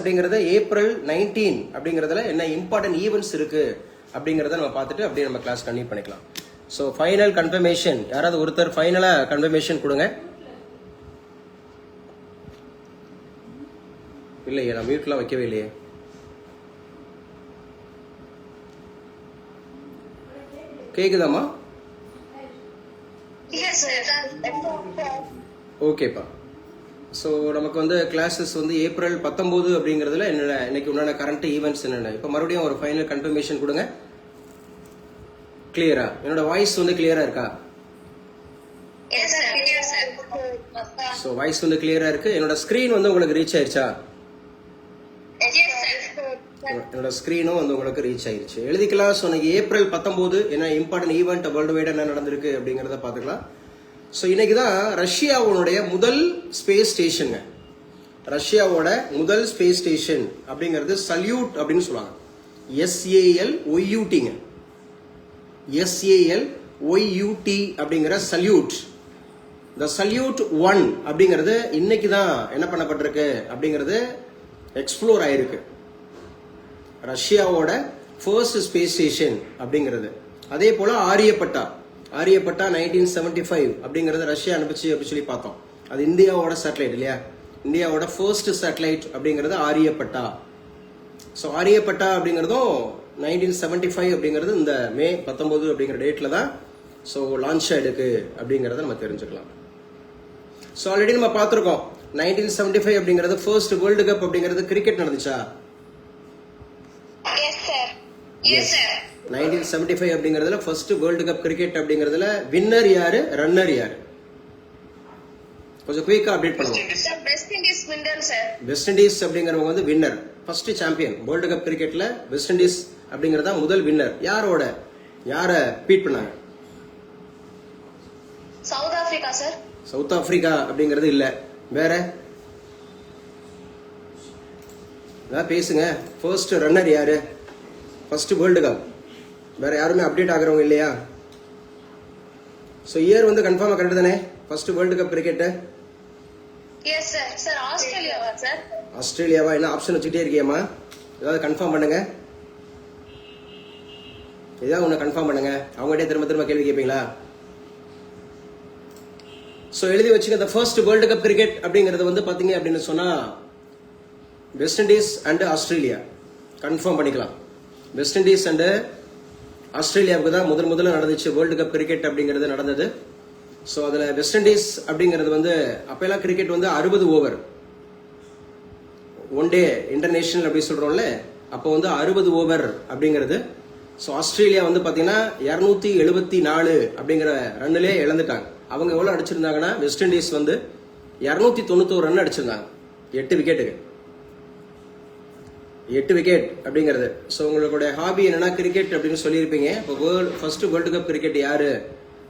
அப்படிங்கறது ஏப்ரல் 19 அப்படிங்கறதுல என்ன இம்பார்ட்டன்ட் ஈவெண்ட்ஸ் இருக்கு அப்படிங்கறத நம்ம பார்த்துட்டு அப்படியே நம்ம கிளாஸ் கண்டினியூ பண்ணிக்கலாம். ஸோ ஃபைனல் கன்ஃபர்மேஷன் யாராவது ஒருத்தர் ஃபைனலா கன்ஃபர்மேஷன் கொடுங்க. இல்லையே, நான் மியூட்லாம் வைக்கவே இல்லையே. கேக்குதாமா? ஓகேப்பா. ஸோ நமக்கு வந்து கிளாஸஸ் வந்து ஏப்ரல் 19 அப்படிங்கிறதுல என்னென்ன இன்னைக்கு உண்டான கரண்ட் ஈவெண்ட்ஸ் என்னென்ன. இப்போ மறுபடியும் ஒரு ஃபைனல் கன்ஃபர்மேஷன் கொடுங்க. கிளியரா? என்னோட வாய்ஸ் வந்து கிளியரா இருக்கா? ஸோ வாய்ஸ் வந்து கிளியரா இருக்கு. என்னோட ஸ்கிரீன் வந்து உங்களுக்கு ரீச் ஆயிருச்சா? என்னோட ஸ்கிரீனும் வந்து உங்களுக்கு ரீச் ஆயிருச்சு. எழுதிக்கலாம். ஸோ இன்னைக்கு ஏப்ரல் 19 என்ன இம்பார்ட்டன்ட் ஈவெண்ட் வேர்ல்டு வைட் என்ன நடந்திருக்கு அப்படிங்கிறத பார்த்துக்கலாம். ஸோ இன்னைக்கு தான் ரஷ்யாவுடைய முதல் ஸ்பேஸ் ஸ்டேஷன். ரஷ்யாவோட முதல் ஸ்பேஸ் ஸ்டேஷன் அப்படிங்கிறது சல்யூட் அப்படின்னு சொல்லுவாங்க. SALYUT SALYUT அப்படிங்கிற சல்யூட். இந்த சல்யூட் 1 அப்படிங்கிறது இன்னைக்கு தான் என்ன பண்ணப்பட்டிருக்கு அப்படிங்கிறது எக்ஸ்ப்ளோர் ஆயிருக்கு. ரஷ்யாவோட ஃபர்ஸ்ட் ஸ்பேஸ் ஸ்டேஷன் அப்படிங்கிறது. அதே போல ஆரியப்பட்டா 1975 அப்படிங்கறது ரஷ்யா அனுப்பிச்சு அப்படி சொல்லி பார்த்தோம். அது இந்தியாவோட சேட்டலைட் இல்லையா? இந்தியாவோட ஃபர்ஸ்ட் சேட்டலைட் அப்படிங்கிறது ஆரியப்பட்டா. ஸோ ஆரியப்பட்டா அப்படிங்கிறதும் 1975 அப்படிங்கிறது இந்த மே 19 அப்படிங்கிற டேட்ல தான் ஸோ லான்ச் ஆயிடுக்கு அப்படிங்கறத நம்ம தெரிஞ்சுக்கலாம். ஸோ ஆல்ரெடி நம்ம பார்த்துருக்கோம் 1975 அப்படிங்கிறது ஃபர்ஸ்ட் வேர்ல்டு கப் அப்படிங்கிறது கிரிக்கெட் நடந்துச்சா? 1975 அப்படிங்கறதுல ஃபர்ஸ்ட் வேர்ல்டு கப் கிரிக்கெட் அப்படிங்கறதுல வின்னர் யாரு, ரன்னர் யாரு? கொஞ்சம் குயிக்கா அப்டேட் பண்ணுங்க. வெஸ்ட் இண்டீஸ் அப்படிங்கறவங்க வந்து winner, first champion. World cup கிரிக்கெட்ல வெஸ்ட் இண்டீஸ் அப்படிங்கறதா முதல் வின்னர். யார பீட் பண்ணாங்க? South Africa sir. South Africa அப்படிங்கறது இல்ல, வேற பேசுங்க. ஃபர்ஸ்ட் ரன்னர் யாரு? ஃபர்ஸ்ட் வேர்ல்டு கப் வேற யாருமே அப்டேட் ஆகுறவங்க இல்லையா? சோ இயர் வந்து கன்ஃபார்மா கரெக்ட் தானே? First world cup cricket. Yes sir. Sir ஆஸ்திரேலியாவா சார்? ஆஸ்திரேலியாவா? என்ன ஆப்ஷன் வச்சுட்டே இருக்கியம்மா? ஏதாவது கன்ஃபார்ம் பண்ணுங்க. ஏதாவது ஒன்று கன்ஃபார்ம் பண்ணுங்க. அவங்ககிட்ட திரும்ப கேள்வி கேட்பீங்களா? சோ எழுதி வச்சுக்க. இந்த ஃபர்ஸ்ட் வேர்ல்டு கப் கிரிக்கெட் அப்படிங்கிறது வந்து பாத்தீங்க அப்படின்னு சொன்னா west Indies and Australia. Confirm பண்ணிக்கலாம். வெஸ்ட் இண்டீஸ் அண்ட் ஆஸ்திரேலியாவுக்கு தான் முதல்ல நடந்துச்சு வேர்ல்டு கப் கிரிக்கெட் அப்படிங்கிறது நடந்தது. ஸோ அதில் வெஸ்ட் இண்டீஸ் அப்படிங்கிறது வந்து அப்பெல்லாம் கிரிக்கெட் வந்து 60 ஓவர், ஒன் டே இன்டர்நேஷனல் அப்படி சொல்றோம்ல, அப்போ வந்து 60 ஓவர் அப்படிங்கிறது. ஸோ ஆஸ்திரேலியா வந்து பார்த்தீங்கன்னா 274 அப்படிங்கிற ரன்னிலே இழந்துட்டாங்க. அவங்க எவ்வளோ அடிச்சிருந்தாங்கன்னா வெஸ்ட் இண்டீஸ் வந்து 291 ரன் அடிச்சிருந்தாங்க 8 விக்கெட்டுக்கு. 8 விக்கெட் அப்படிங்கிறது. ஸோ உங்களுடைய ஹாபி என்னன்னா கிரிக்கெட் அப்படின்னு சொல்லியிருப்பீங்க. இப்போ ஃபர்ஸ்ட் வேர்ல்டு கப் கிரிக்கெட் யாரு,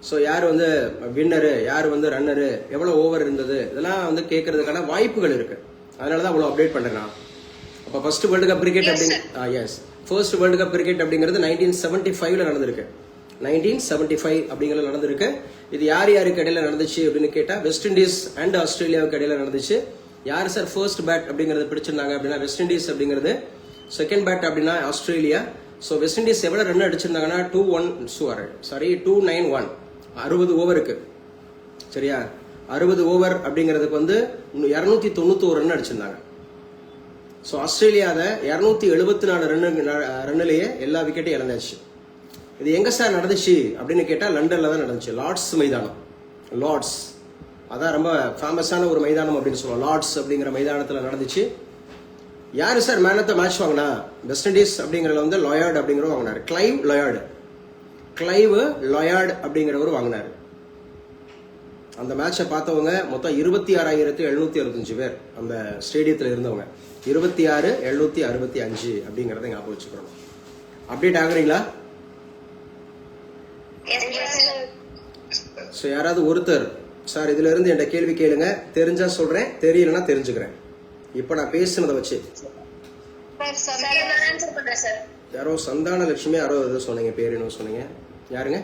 ஸோ யார் வந்து வின்னரு, யார் வந்து ரன்னரு, எவ்வளோ ஓவர் இருந்தது, இதெல்லாம் வந்து கேட்கறதுக்கான வாய்ப்புகள் இருக்கு. அதனால தான் அவ்வளோ அப்டேட் பண்ணுறேன். அப்போ first world cup cricket yes first world cup cricket அப்படிங்கிறது 1975 நடந்திருக்கு. 1975 அப்படிங்கிறது நடந்திருக்கு. இது யாருக்கு இடையில நடந்துச்சு அப்படின்னு கேட்டா வெஸ்ட் இண்டீஸ் அண்ட் ஆஸ்திரேலியாவுக்கு இடையில நடந்துச்சு. யார் சார் ஃபர்ஸ்ட் பேட் அப்படிங்கறது பிடிச்சிருந்தாங்க அப்படின்னா வெஸ்ட் இண்டீஸ் அப்படிங்கிறது, செகண்ட் பேட் அப்படின்னா ஆஸ்திரேலியா. ஸோ வெஸ்ட் இண்டீஸ் எவ்வளவு ரன் அடிச்சிருந்தாங்கன்னா 291 60 ஓவருக்கு. சரியா? 60 ஓவர் அப்படிங்கிறதுக்கு வந்து 291 ரன் அடிச்சிருந்தாங்க. ஸோ ஆஸ்திரேலியாவை 274 ரன்னிலேயே எல்லா விக்கெட்டையும் இழந்தாச்சு. இது எங்க சார் நடந்துச்சு அப்படின்னு கேட்டா லண்டன்ல தான் நடந்துச்சு. லார்ட்ஸ் மைதானம். லார்ட்ஸ் அதான் ரொம்ப ஃபேமஸான ஒரு மைதானம் அப்படின்னு சொல்லுவோம். லார்ட்ஸ் அப்படிங்கிற மைதானத்தில் நடந்துச்சு. யாரு sir man of the match வாங்கினா? வெஸ்ட் இண்டீஸ் அப்படிங்கிறத வந்து லொயார்ட் அப்படிங்கிறவர் வாங்கினார். கிளைவ் லொயார்ட் அப்படிங்கிறவர் வாங்கினார். அந்த மேட்சை பார்த்தவங்க மொத்தம் 26,765 பேர் அந்த ஸ்டேடியத்தில் இருந்தவங்க. 26,765 அப்படிங்கறத ஞாபகம் வச்சுக்கிறோம். அப்டேட் ஆகுறீங்களா? ஸோ யாராவது ஒருத்தர் சார் இதுல இருந்து என்கிட்ட கேள்வி கேளுங்க, தெரிஞ்சா சொல்றேன், தெரியலன்னா தெரிஞ்சுக்கிறேன். இப்ப நான் பேசுனதை வச்சு யாரோ சந்தான லட்சுமி யாரோ ஏதோ சொன்னீங்க, பேர் என்ன சொன்னீங்க? யாருங்க?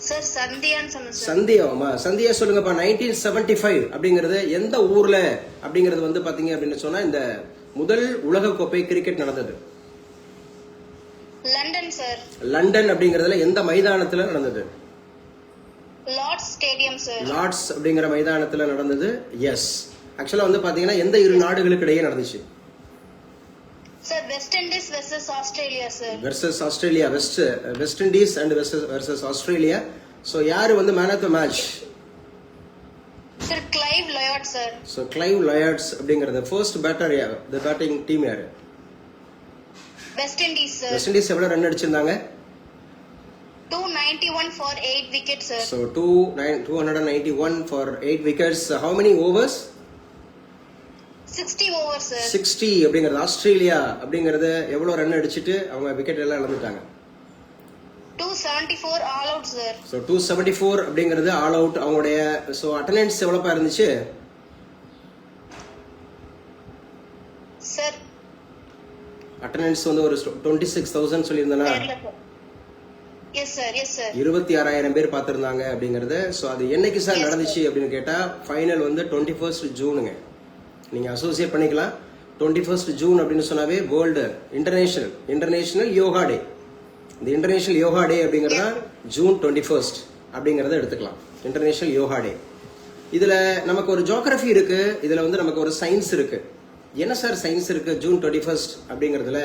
சார் சந்தியான்னு சொன்னேன் சார். சந்தியாமா சந்தியா சொல்லுங்கப்பா. 1975 அப்படிங்கிறது எந்த ஊர்ல அப்படிங்கிறது வந்து பாத்தீங்க அப்படின்னு சொன்னா இந்த முதல் உலக கோப்பை கிரிக்கெட் நடந்தது? London sir. லண்டன் அப்படிங்கறதுல எந்த மைதானத்துல நடந்தது? Lord's stadium sir. லார்ட்ஸ் அப்படிங்கிற மைதானத்துல நடந்தது. எஸ். ஆக்சுவலா வந்து பாத்தீங்கன்னா எந்த இரு நாடுகளுக்கு இடையே நடந்துச்சு? Sir West Indies versus Australia sir. Versus Australia. West Indies and versus Australia. So யாரு வந்து man of the match? Sir Clive Lloyd sir. So Clive Lloyds அப்படிங்கறது ஃபர்ஸ்ட் பேட்டர் யார்? தி பேட்டிங் டீம் யாரு? West Indies sir. West Indies எவ்வளவு run அடிச்சிருந்தாங்க? 291 for 8 wickets sir. So 291 for 8 wickets. How many overs? 60 overs sir. 60 அப்படிங்கிறது Australia அப்படிங்கறது எவ்வளவு run அடிச்சிட்டு அவங்க விக்கெட் எல்லாம் இழந்துட்டாங்க? 274 all out sir. So 274 அப்படிங்கிறது ஆல் அவுட் அவங்களுடைய. சோ அட்டெண்டன்ஸ் எவ்வளவு இருந்துச்சு? Sir அட்டெண்டன்ஸ் வந்து ஒரு 26,000 சொல்லியிருந்தேனா? yes sir. 26,000 பேர் பார்த்திருந்தாங்க அப்படிங்கறது. சோ அது என்னைக்கு சார் நடந்துச்சு அப்படின்னு கேட்டா ஃபைனல் வந்து 21st ஜூனுங்க. நீங்க அசோசியேட் பண்ணிக்கலாம். 21st ஜூன் அப்படின்னு சொன்னாவே வேர்ல்டு இன்டர்நேஷனல் யோகா டே. இந்த இன்டர்நேஷனல் யோகா டே அப்படிங்கறத ஜூன் 21st அப்படிங்கறத எடுத்துக்கலாம். இன்டர்நேஷனல் யோகா டே. இதுல நமக்கு ஒரு ஜியோகிராஃபி இருக்கு, இதுல வந்து நமக்கு ஒரு சயின்ஸ் இருக்கு. என்ன சார் சயின்ஸ் இருக்கு ஜூன் 21st அப்படிங்கறதுல?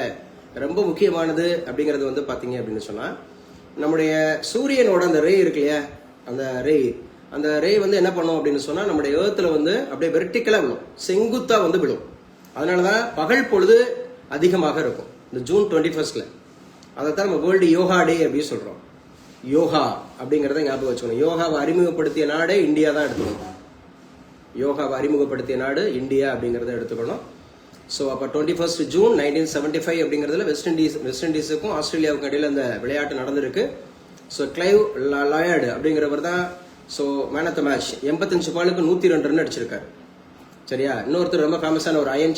ரொம்ப முக்கியமானது அப்படிங்கறது வந்து பாத்தீங்க அப்படின்னு சொன்னா நம்முடைய சூரியனோட அந்த ரே இருக்கு இல்லையா, அந்த ரே வந்து என்ன பண்ணும் அப்படின்னு சொன்னா நம்முடைய ஏர்த்ல வந்து அப்படியே வெர்டிக்கலா விழும், செங்குத்தா வந்து விழும். அதனாலதான் பகல் பொழுது அதிகமாக இருக்கும் இந்த ஜூன் 21st. அதைத்தான் நம்ம வேர்ல்டு யோகா டே அப்படின்னு சொல்றோம். யோகா அப்படிங்கறத ஞாபகம் வச்சுக்கணும். யோகாவை அறிமுகப்படுத்திய நாடே இந்தியா தான் எடுத்துக்கணும். யோகாவை அறிமுகப்படுத்திய நாடு இந்தியா அப்படிங்கறத எடுத்துக்கணும். ஸோ அப்போ 21st ஜூன் 1975 அப்படிங்கிறதுல வெஸ்ட் இண்டீஸுக்கும் ஆஸ்திரேலியாவுக்கும் இடையில அந்த விளையாட்டு நடந்திருக்கு. ஸோ கிளைவ் லயார்டு அப்படிங்கிறவர் தான் so man of the match. 85 பாலுக்கு 102 ரன் அடிச்சிருக்காரு. சரியா? இன்னொருத்தர் ரொம்ப ஃபேமஸான ஒரு அயன்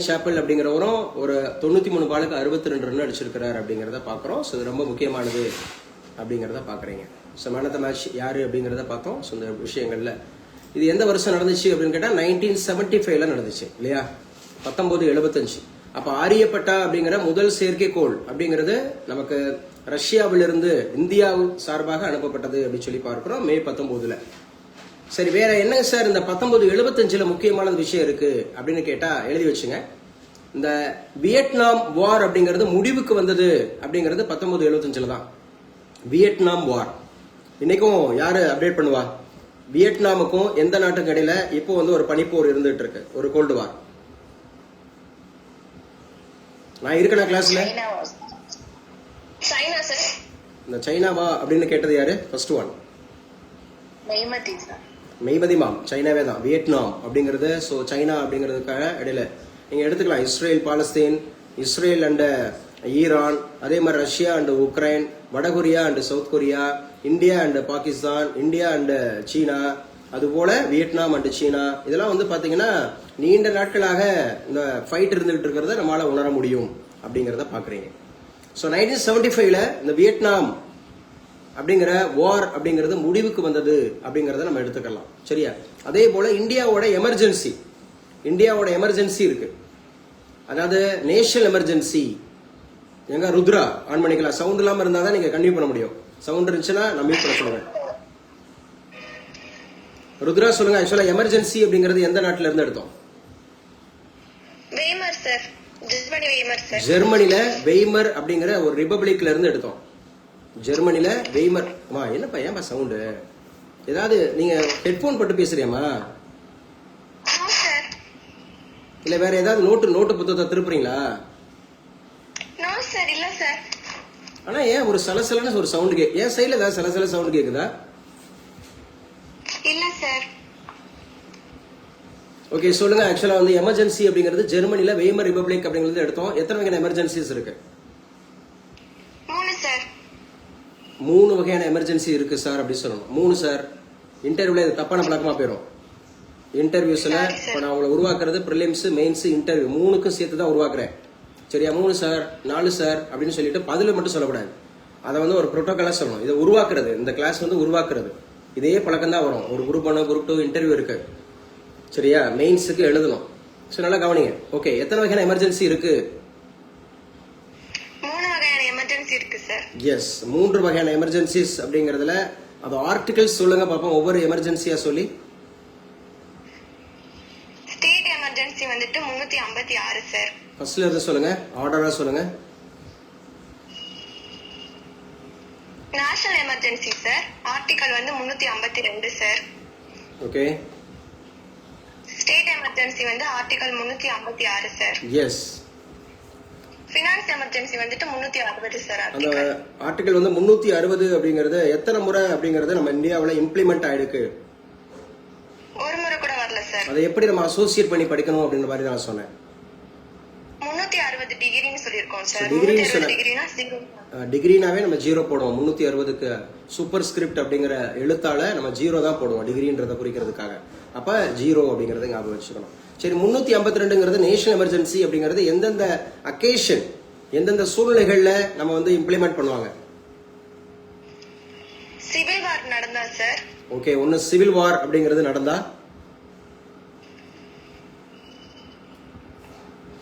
சாப்பல் அப்படிங்கிறவரும் ஒரு 93 பாலுக்கு 62 ரன் அடிச்சிருக்கிறார் அப்படிங்கிறத பார்க்குறோம். ஸோ இது ரொம்ப முக்கியமானது அப்படிங்கிறத பார்க்குறீங்க. So man of the match யாரு அப்படிங்கிறத பார்த்தோம். ஸோ இந்த விஷயங்கள்ல இது எந்த வருஷம் நடந்துச்சு அப்படின்னு கேட்டால் 1975 நடந்துச்சு இல்லையா? 1975. அப்ப ஆரியப்பட்டா அப்படிங்கிற முதல் செயற்கைக்கோள் அப்படிங்கிறது நமக்கு ரஷ்யாவிலிருந்து இந்தியா சார்பாக அனுப்பப்பட்டது அப்படின்னு சொல்லி பார்க்கிறோம் மே 19. சரி, வேற என்னங்க சார் இந்த 1975 முக்கியமான விஷயம் இருக்கு அப்படின்னு கேட்டா எழுதி வச்சுங்க. இந்த வியட்நாம் வார் அப்படிங்கிறது முடிவுக்கு வந்தது அப்படிங்கிறது 1975 தான். வியட்நாம் வார் இன்னைக்கும் யாரு அப்டேட் பண்ணுவா? வியட்நாமுக்கும் எந்த நாட்டுக்கும் இடையில இப்போ வந்து ஒரு பனிப்போர் இருந்துட்டு இருக்கு, ஒரு கோல்டு வார். நான் இருக்கேனா கிளாஸ்ல? China sir. இந்த சைனாவா அப்படின்னு கேட்டது யாரு? ஃபர்ஸ்ட் ஒன் மெய்மதி மாம். சைனாவே தான். வியட்நாம் அப்படிங்கிறது ஸோ சைனா அப்படிங்கிறதுக்காக இடையில நீங்க எடுத்துக்கலாம். Israel Palestine, Israel and Iran, அதே மாதிரி ரஷ்யா அண்ட் உக்ரைன், வடகொரியா and South Korea, India and Pakistan, India and China, அதுபோல வியட்நாம் அண்ட் சீனா. இதெல்லாம் வந்து பாத்தீங்கன்னா நீண்ட நாட்களாக இந்த ஃபைட் இருந்துகிட்டு இருக்கிறத நம்மளால உணர முடியும் அப்படிங்கறத பாக்குறீங்க. ஸோ 1975 இந்த வியட்நாம் அப்படிங்கிற வார் அப்படிங்கிறது முடிவுக்கு வந்தது அப்படிங்கறத நம்ம எடுத்துக்கலாம். சரியா? அதே போல இந்தியாவோட எமர்ஜென்சி இருக்கு. அதாவது நேஷனல் எமர்ஜென்சி. எங்க ருத்ரா ஆன் பண்ணிக்கலாம். சவுண்ட் இல்லாம இருந்தா தான் நீங்க கண்டினியூ பண்ண முடியும். சவுண்ட் இருந்துச்சுன்னா நான் மியூட் பண்ண சொல்லுவேன். ருத்ரா சொல்லுங்க. ஆக்சுவலா எமர்ஜென்சி அப்படிங்கிறது எந்த நாட்டுல இருந்து எடுத்தோம்? Weimar sir. ஜெர்மனில வெய்மர் அப்படிங்கிற ஒரு ரிபப்ளிக்ல இருந்து எடுத்தோம். ஜெர்மனில வெய்மர். என்னப்பா ஏன்பா சவுண்டு? ஏதாவது நீங்க ஹெட்போன் போட்டு பேசுறியாமா? இல்ல வேற ஏதாவது நோட்டு புத்தகத்தை திருப்புறீங்களா? ஆனா ஏன் ஒரு சலசலன்னு ஒரு சவுண்ட் ஏன் சைடுல ஏதாவது சலசல சவுண்ட் கேக்குதா? இல்ல சார். ஓகே சொல்லுங்க. ஆக்சுவலா வந்து எமர்ஜென்சி அப்படிங்கிறது ஜெர்மனில வெய்மர் ரிபப்ளிக் அப்படிங்கிறது எடுத்தோம். எத்தனை வகையான எமர்ஜென்சிஸ் இருக்கு? 3 சார். 3 வகையான எமர்ஜென்சி இருக்கு சார் அப்படி சொல்லணும். 3 சார். இன்டர்வியூல இது தப்பான பழக்கமா போயிடும். இன்டர்வியூஸ்ல இப்ப நான் உங்களை உருவாக்குறது பிரிலிம்ஸ், மெயின்ஸ், இன்டர்வியூ 3க்கும் சேர்த்து தான் உருவாக்குறேன். சரியா? 3 சார் 4 சார் அப்படின்னு சொல்லிட்டு பதில மட்டும் சொல்லக்கூடாது. அதை வந்து ஒரு ப்ரோட்டோகாலா சொல்லணும். இதை உருவாக்குறது, இந்த கிளாஸ் வந்து உருவாக்குறது. இதே பழக்கம் தான் வரும். ஒரு குரூப் 1 குரூப் 2 இன்டர்வியூ இருக்கு, சரியா? மெயின்ஸுக்கு எழுதணும். ஸோ நல்லா கவனிங்க. ஓகே, எத்தனை வகையான எமர்ஜென்சி இருக்கு? 3 வகையான எமர்ஜென்சி இருக்கு சார். எஸ், 3 வகையான எமர்ஜென்சிஸ் அப்படிங்கறதுல அது ஆர்டிகல்ஸ் சொல்லுங்க பாப்போம், ஒவ்வொரு எமர்ஜென்சியா சொல்லி. ஸ்டேட் எமர்ஜென்சி வந்துட்டு 356 சார். ஃபர்ஸ்ட்ல இருந்து சொல்லுங்க, ஆர்டரா சொல்லுங்க. நேஷனல் எமர்ஜென்சி சார், ஆர்டிகல் வந்து 352 சார். ஓகே. ஸ்டேட் எமர்ஜென்சி வந்து article 356 sir. Yes. Finance emergency வந்துட்டு 360 சார். அந்த ஆர்டிகல் வந்து 360 அப்படிங்கறது எத்தனை முறை அப்படிங்கறது நம்ம இந்தியாவுல இம்ப்ளிமெண்ட் ஆயிருக்கு? ஒரு முறை கூட வரல சார். அதை எப்படி நம்ம அசோசியேட் பண்ணி படிக்கணும் அப்படின்ற மாதிரி நான் சொன்னேன். 360 டிகிரின்னு சொல்லியிருக்கோம் சார். டிகிரின்னு 360 டிகிரினா 0. டிகிரினாவே நம்ம 0 போடுவோம். 360க்கு சூப்பர் ஸ்கிரிப்ட் அப்படிங்கிற எழுத்தால நம்ம 0 தான் போடுவோம் டிகிரின்றத குறிக்கிறதுக்காக. அப்ப 0 அப்படிங்கறத ஞாபகம் வச்சுக்கணும். சரி, 352ங்கிறது நேஷனல் எமர்ஜென்சி அப்படிங்கிறது எந்தெந்த அக்கேஷன், எந்தெந்த சூழ்நிலைகள்ல நம்ம வந்து இம்ப்ளிமெண்ட் பண்ணுவாங்க? சிவில் வார் நடந்தா சார். ஓகே, ஒன்னு சிவில் வார் அப்படிங்கிறது நடந்தா.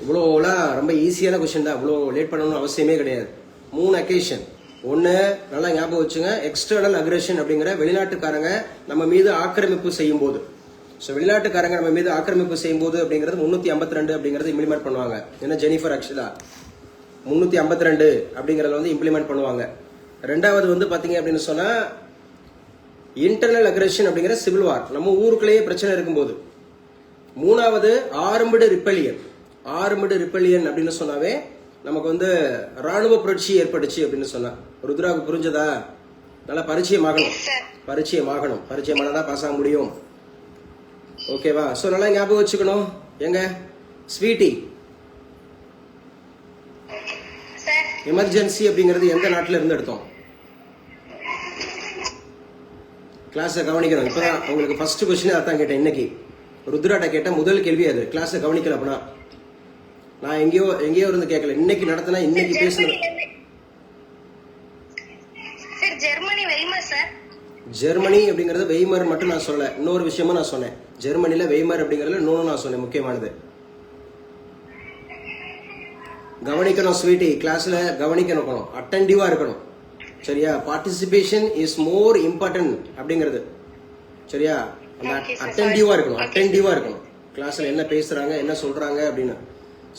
இவ்வளோலாம் ரொம்ப ஈஸியான கொஸ்டின் தான், இவ்வளோ லேட் பண்ணணும்னு அவசியமே கிடையாது. 3 அக்கேஷன். ஒன்னு நல்லா ஞாபகம் வச்சுங்க, எக்ஸ்டர்னல் அக்ரெஷன் அப்படிங்கிற வெளிநாட்டுக்காரங்க நம்ம மீது ஆக்கிரமிப்பு செய்யும் போது. ஸோ வெளிநாட்டுக்காரங்க நம்ம மீது ஆக்கிரமிப்பு செய்யும் போது அப்படிங்கிறது 352 அப்படிங்கறது இம்ப்ளிமெண்ட் பண்ணுவாங்க. ஏன்னா ஜெனிஃபர் ஆக்சுவலா 352 அப்படிங்கறத வந்து இம்ப்ளிமெண்ட் பண்ணுவாங்க. ரெண்டாவது வந்து பாத்தீங்க அப்படின்னு சொன்னா இன்டர்னல் அக்ரெஷன் அப்படிங்கிற சிவில் வார், நம்ம ஊருக்குள்ளேயே பிரச்சனை இருக்கும்போது. மூணாவது ஆர்ம்டு ரிப்பெலியன். ஆர்ம்டு ரிப்பெலியன் அப்படின்னு சொன்னாவே நமக்கு வந்து ராணுவ புரட்சி ஏற்பட்டுச்சு அப்படின்னு சொன்னா. ருத்ராவுக்கு புரிஞ்சதா? நல்லா பரிச்சயமாகணும், பரிச்சயமாகணும், பரிச்சயமானதான் பாஸ் ஆக முடியும். ஓகேவா? சோ நல்லா ஞாபகம் வச்சுக்கணும். எங்க ஸ்வீட்டி, எமர்ஜென்சி அப்படிங்கிறது எந்த நாட்டுல இருந்து எடுத்தோம்? கிளாஸை கவனிக்கணும். இப்பதான் உங்களுக்கு ஃபர்ஸ்ட் கொஸ்டின் அதான் கேட்டேன் இன்னைக்கு. ருத்ராட்ட கேட்ட முதல் கேள்வி அது. கிளாஸை கவனிக்கல அப்படின்னா நான் எங்கேயோ இருந்து கேட்கல. இன்னைக்கு நடத்தினா இன்னைக்கு பேசணும். Germany Weimar sir. ஜெர்மனி அப்படிங்கறது வெய்மர் மட்டும் நான் சொல்ல, இன்னொரு விஷயமும் நான் சொன்னேன். ஜெர்மனில வெய்மர் அப்படிங்கறதுல இன்னொன்னு நான் சொன்னேன் முக்கியமானது. கவனிக்கணும் ஸ்வீட்டி, கிளாஸ்ல கவனிக்கணும், அட்டென்டிவா இருக்கணும். சரியா? பார்ட்டிசிபேஷன் இஸ் மோர் இம்பார்ட்டன்ட் அப்படிங்கிறது. சரியா? அந்த அட்டென்டிவா இருக்கணும், அட்டென்டிவா இருக்கணும். கிளாஸ்ல என்ன பேசுறாங்க, என்ன சொல்றாங்க அப்படின்னு.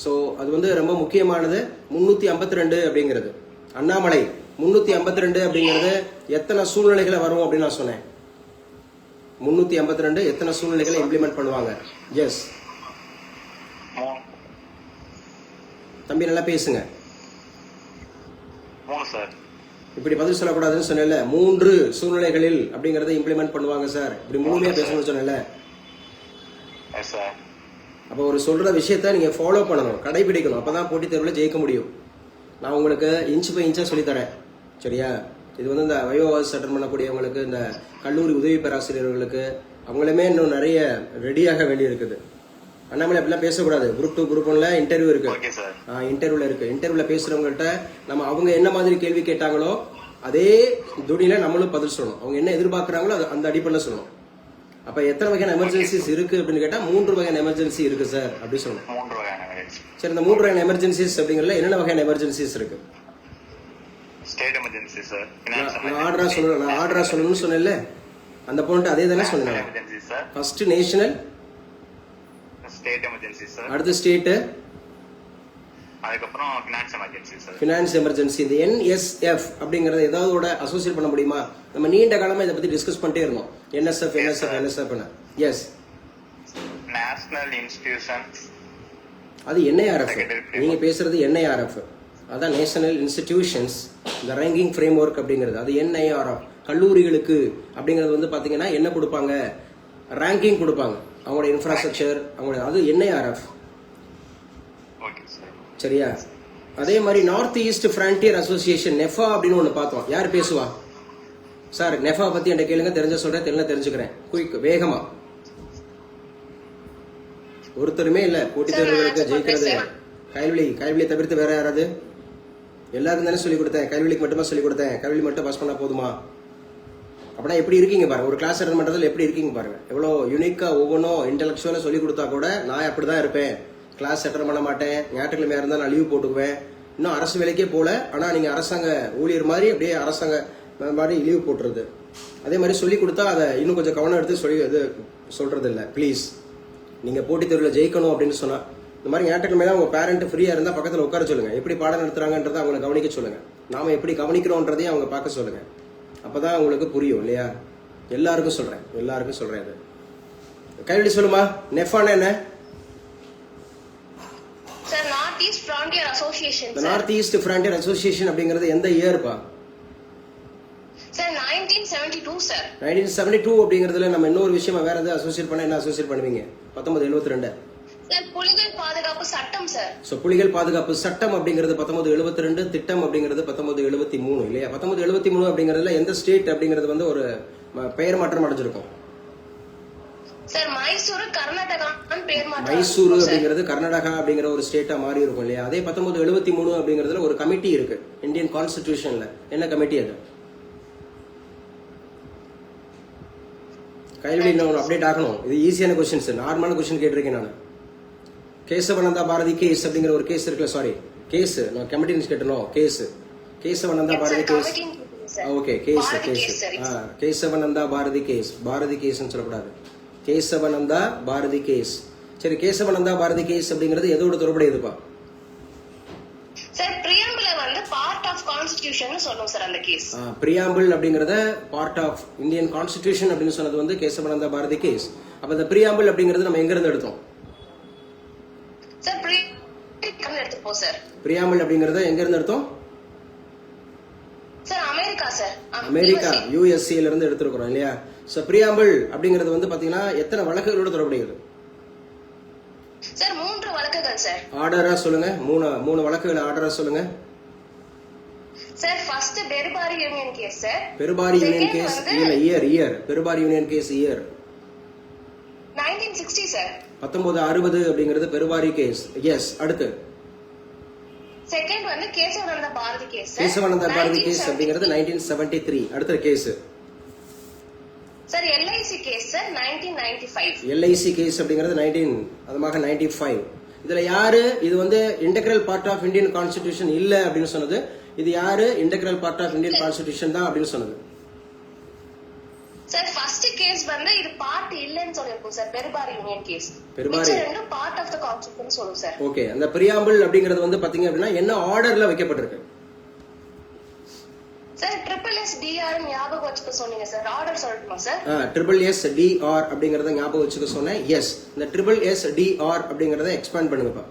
சோ அது வந்து ரொம்ப முக்கியமானது. 352 அப்படிங்கிறது அண்ணாமலை 352 அப்படிங்கிறது எத்தனை சூழ்நிலைகளை வரும் அப்படின்னு நான் சொன்னேன். 352 எத்தனை சூழ்நிலைகளை இம்ப்ளிமெண்ட் பண்ணுவாங்க? எஸ் தம்பி, நல்லா பேசுங்க. 3 சார். இப்படி பதில் சொல்லக்கூடாதுன்னு சொன்னேன்ல. 3 சூழ்நிலைகளில் அப்படிங்கறத இம்ப்ளிமெண்ட் பண்ணுவாங்க சார். இப்படி முழுமையா பேசணும்னு சொன்னேன்ல. அப்ப ஒரு சொல்ற விஷயத்த நீங்க ஃபாலோ பண்ணணும், கடைபிடிக்கணும். அப்பதான் போட்டித் தேர்வுல ஜெயிக்க முடியும். நான் உங்களுக்கு இன்ச் பை இன்ச்சா சொல்லித்தரேன். சரியா? இது வந்து இந்த வயோவாஸ் அட்டன் பண்ணக்கூடியவங்களுக்கு, இந்த கல்லூரி உதவி பேராசிரியர்களுக்கு, அவங்களுமே இன்னும் நிறைய ரெடியாக வேண்டி இருக்குது. அண்ணாமலை அப்படிலாம் பேசக்கூடாது. குரூப் 2 குரூப் 1ல இன்டர்வியூ இருக்கு. இன்டர்வியூல இருக்கு. இன்டர்வியூல பேசுறவங்கள்ட்ட நம்ம அவங்க என்ன மாதிரி கேள்வி கேட்டாங்களோ அதே துணியில நம்மளும் பதில் சொல்லணும். அவங்க என்ன எதிர்பார்க்கறாங்களோ அந்த அடிப்படையில் சொல்லணும். அப்ப எத்தனை வகையான எமர்ஜென்சிஸ் இருக்கு அப்படின்னு கேட்டா 3 வகையான எமர்ஜென்சி இருக்கு சார் அப்படி சொல்லணும். 3 வகையான எமர்ஜென்சி. சரி, இந்த 3 வகையான எமர்ஜென்சிஸ் அப்படிங்கறதுல என்னென்ன வகையான எமர்ஜென்சிஸ் இருக்கு? State emergency sir. நான் ஆர்டரா சொல்லணும்னு சொன்னேன்ல, அந்த பாயிண்ட் அதே தானே சொன்னேன். Emergency sir. First national, state emergency sir. அடுத்து ஸ்டேட், அதுக்கப்புறம் finance emergency sir. Finance emergency. இந்த NSF அப்படிங்கறத ஏதாவது அசோசியேட் பண்ண முடியுமா? நம்ம நீண்ட காலமா இதை பத்தி டிஸ்கஸ் பண்ணிட்டே இருந்தோம். NSF yes national institution. அது NIRF. நீங்க பேசுறது NIRF. அதான் நேஷனல் இன்ஸ்டிடியூஷன்ஸ், இந்த ரேங்கிங் ஃப்ரேம் ஒர்க் அப்படிங்கிறது. அது NIRF. கல்லூரிகளுக்கு அப்படிங்கிறது வந்து பாத்தீங்கன்னா என்ன கொடுப்பாங்க? ரேங்கிங் கொடுப்பாங்க, அவங்களோட இன்ஃப்ராஸ்ட்ரக்சர், அவங்களோட. அது NIRF. சரியா? அதே மாதிரி நார்த் ஈஸ்ட் ஃபிரான்டியர் அசோசியேஷன், நெஃபா அப்படின்னு ஒண்ணு பார்த்தோம். யார் பேசுவா சார்? நெஃபா பத்தி என்கிட்ட கேளுங்க, தெரிஞ்ச சொல்றேன், தெரியல தெரிஞ்சுக்கிறேன். குயிக், வேகமா. ஒருத்தருமே இல்ல போட்டித் தேர்வுகளுக்கு ஜெயிக்கிறது. கைல்வெளி தவிர்த்து வேற யாராவது? எல்லாருக்கும் தானே சொல்லிக் கொடுத்தேன், கைவெளிக்கு மட்டுமா சொல்லிக் கொடுத்தேன், கைவெளி மட்டும் பாஸ் பண்ணா போதுமா? அப்படின்னா எப்படி இருக்கீங்க பாருங்க, ஒரு கிளாஸ் அட்டன் பண்றதுல எப்படி இருக்கீங்க பாருங்க. எவ்வளோ யூனிக்கா ஒவ்வொன்றும் இன்டெலக்சுவலா சொல்லி கொடுத்தா கூட நான் அப்படிதான் இருப்பேன், கிளாஸ் அட்டன் பண்ண மாட்டேன், ஞாயிற்றுக்கிழமையா இருந்தால் நான் லீவ் போட்டுக்குவேன், இன்னும் அரசு வேலைக்கே போல, ஆனா நீங்க அரசாங்க ஊழியர் மாதிரி அப்படியே அரசாங்க மாதிரி லீவ் போட்டுறது. அதே மாதிரி சொல்லி கொடுத்தா அதை இன்னும் கொஞ்சம் கவனம் எடுத்து சொல்லி இது சொல்றது இல்லை. ப்ளீஸ், நீங்க போட்டித் தேர்வில் ஜெயிக்கணும் அப்படின்னு சொன்னா இந்த மாதிரி ஞாயிற்றுக்கிழமை உங்க பேரண்ட் ஃப்ரீயா இருந்தா பக்கத்துல உட்கார சொல்லுங்க, எப்படி பாடம் நடத்துறாங்கன்றதை அவங்களை கவனிக்க சொல்லுங்க, நாம எப்படி கவனிக்கிறோன்றதையும் அவங்க பார்க்க சொல்லுங்க. அப்பதான் உங்களுக்கு புரியும் இல்லையா? எல்லாருக்கும் சொல்றேன் இது. கைவெளி சொல்லுமா, நெஃபானா என்ன? Sir North East Frontier Association. North East Frontier Association அப்படிங்கிறது எந்த இயர்ப்பா? Sir 1972 sir. 1972 அப்படிங்கிறதுல நம்ம இன்னொரு விஷயமா வேற எதாவது அசோசியேட் பண்ண என்ன அசோசியேட் பண்ணுவீங்க? 1972 சார் புலிகள் பாதுகாப்பு சட்டம் சார். சோ புலிகள் பாதுகாப்பு சட்டம் அப்படிங்கிறது 1972, திட்டம் அப்படிங்கிறது 1973 இல்லையா? 1973 அப்படிங்கிறதுல எந்த ஸ்டேட் அப்படிங்கிறது வந்து ஒரு பெயர் மாற்றம் அடைஞ்சிருக்கும்? சார் மைசூரு கர்நாடகான்னு பேர் மாற்றம். மைசூரு அப்படிங்கிறது கர்நாடகா அப்படிங்கிற ஒரு ஸ்டேட்டா மாறி இருக்கும் இல்லையா? அதே 1973 அப்படிங்கிறதுல ஒரு கமிட்டி இருக்கு இந்தியன் கான்ஸ்டிடியூஷன்ல. என்ன கமிட்டி அது? கைவெளி இன்னும் அப்டேட் ஆகணும். இது ஈஸியான கொஸ்டின்ஸ், நார்மலான கொஸ்டின் கேட்டிருக்கேன் நான். கேசவனந்தா பாரதி கேஸ் அப்படிங்கிற ஒரு கேஸ் இருக்குல்ல, சாரி கேஸ் நான் கமிட்டின்னு கேட்டணும். Kesavananda Bharati case. Okay, case Kesavananda Bharati case. Bharati கேஸ்ன்னு சொல்லக்கூடாது, கேசவனந்தா பாரதி கேஸ். சரி, கேசவனந்தா பாரதி கேஸ் அப்படிங்கிறது எதோட தொடர்புடையதுப்பா? சார் பிரியாம்பிள் வந்து பார்ட் ஆஃப் கான்ஸ்டிடியூஷன் சொல்லும் சார் அந்த கேஸ். பிரியாம்பிள் அப்படிங்கறத பார்ட் ஆஃப் இந்தியன் கான்ஸ்டிடியூஷன் அப்படின்னு சொன்னது வந்து கேசவனந்தா பாரதி கேஸ். அப்ப இந்த பிரியாம்பிள் அப்படிங்கிறது நம்ம எங்க இருந்து எடுத்தோம்? சார் பிரியாம்பிள் எடுத்துப்போம் சார். பிரியாம்பிள் அப்படிங்கறத எங்க இருந்து எடுத்தோம்? Sir America sir. அமெரிக்கா யுஎஸ்ஏல இருந்து எடுத்துக்கிறோம் இல்லையா? சோ பிரியாம்பிள் அப்படிங்கிறது வந்து பாத்தீங்கன்னா எத்தனை வழக்குகளோட தொடர்புடையது? சார் 3 வழக்குகள் சார். ஆர்டரா சொல்லுங்க, மூணு வழக்குகள் ஆர்டரா சொல்லுங்க. Sir first Berubari Union case sir. Berubari Union case இல்ல, year Berubari Union case year 1960 sir. 1960 அப்படிங்கிறது பெருபாரி கேஸ். எஸ். அடுத்து செகண்ட் வந்து கேசவனந்தா பாரதி கேஸ். கேசவனந்தா பாரதி கேஸ் அப்படிங்கிறது 1973. அடுத்த case sir LIC case sir 1995. LIC case அப்படிங்கிறது 95. இதுல யாரு இது வந்து integral part of Indian constitution இல்ல அப்படின்னு சொன்னது? இது யாரு integral part of Indian constitution தான் அப்படின்னு சொன்னது? சார் ஃபர்ஸ்ட் கேஸ் வந்து இது பார்ட் இல்லன்னு சொல்லிருக்கும் sir, Berubari Union case. Berubari ரெண்டு பார்ட் ஆஃப் தி கான்ஸ்டிடியூஷன் சொல்லும் சார். ஓகே, அந்த பிரியாம்பிள் அப்படிங்கிறது வந்து பாத்தீங்க அப்படின்னா என்ன ஆர்டர்ல வைக்கப்பட்டிருக்கு? சார் ட்ரிபிள் எஸ் டிஆர் ஞாபகம் வச்சுக்க சொன்னீங்க சார், ஆர்டர் சொல்லட்டுமா சார்? ட்ரிபிள் எஸ் டிஆர் அப்படிங்கறத ஞாபகம் வச்சுக்க சொன்னேன். எஸ், இந்த ட்ரிபிள் எஸ் டிஆர் அப்படிங்கறத எக்ஸ்பேண்ட் பண்ணுங்கப்பா.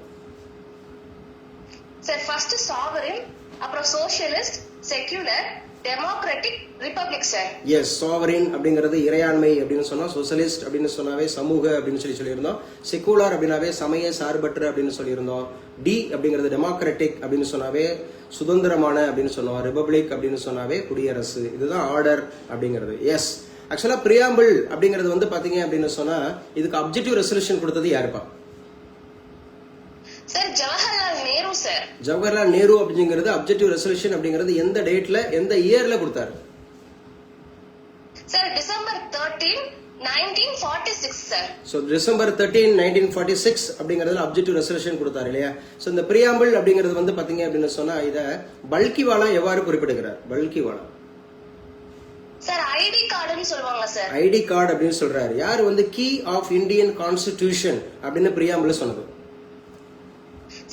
சார் ஃபர்ஸ்ட் சாவரின், அப்புறம் socialist, secular, democratic, republic sir. Yes, sovereign அப்படிங்கிறது இறையாண்மை அப்படின்னு சொன்னா, சோஷலிஸ்ட் அப்படின்னு சொன்னாவே சமூக அப்படின்னு சொல்லியிருந்தோம். செக்குலர் அப்படின்னாவே சமய சார்பற்ற அப்படின்னு சொல்லியிருந்தோம். டி அப்படிங்கிறது டெமோக்ராட்டிக் அப்படின்னு சொன்னாவே சுதந்திரமான அப்படின்னு சொன்னோம். ரிபப்ளிக் அப்படின்னு சொன்னாவே குடியரசு. இதுதான் ஆர்டர் அப்படிங்கிறது. எஸ், ஆக்சுவலா பிரியாம்பிள் அப்படிங்கிறது வந்து பாத்தீங்க அப்படின்னு சொன்னா இதுக்கு அப்ஜெக்டிவ் ரெசல்யூஷன் கொடுத்தது யாருப்பா? Sir Jawaharlal Nehru sir. ஜவஹர்லால் நேரு அப்படிங்கிறது அப்ஜெக்டிவ் ரெசல்யூஷன் அப்படிங்கிறது எந்த டேட்ல எந்த இயர்ல கொடுத்தாரு? Sir December 13, 1946 sir. So December 13, 1946 அப்படிங்கறதுல அப்ஜெக்டிவ் ரெசல்யூஷன் கொடுத்தாரு இல்லையா? சோ இந்த பிரியாம்பிள் அப்படிங்கிறது வந்து பாத்தீங்க அப்படின்னு சொன்னா இத பல்கிவாலா எவ்வாறு குறிப்பிடுகிறார்? பல்கிவாலா சார் ஐடி கார்டுன்னு சொல்லுவாங்க சார். ஐடி கார்டு அப்படின்னு சொல்றாரு. யாரு வந்து கீ ஆஃப் இந்தியன் கான்ஸ்டிடியூஷன் அப்படின்னு பிரியாம்பிள் சொன்னது?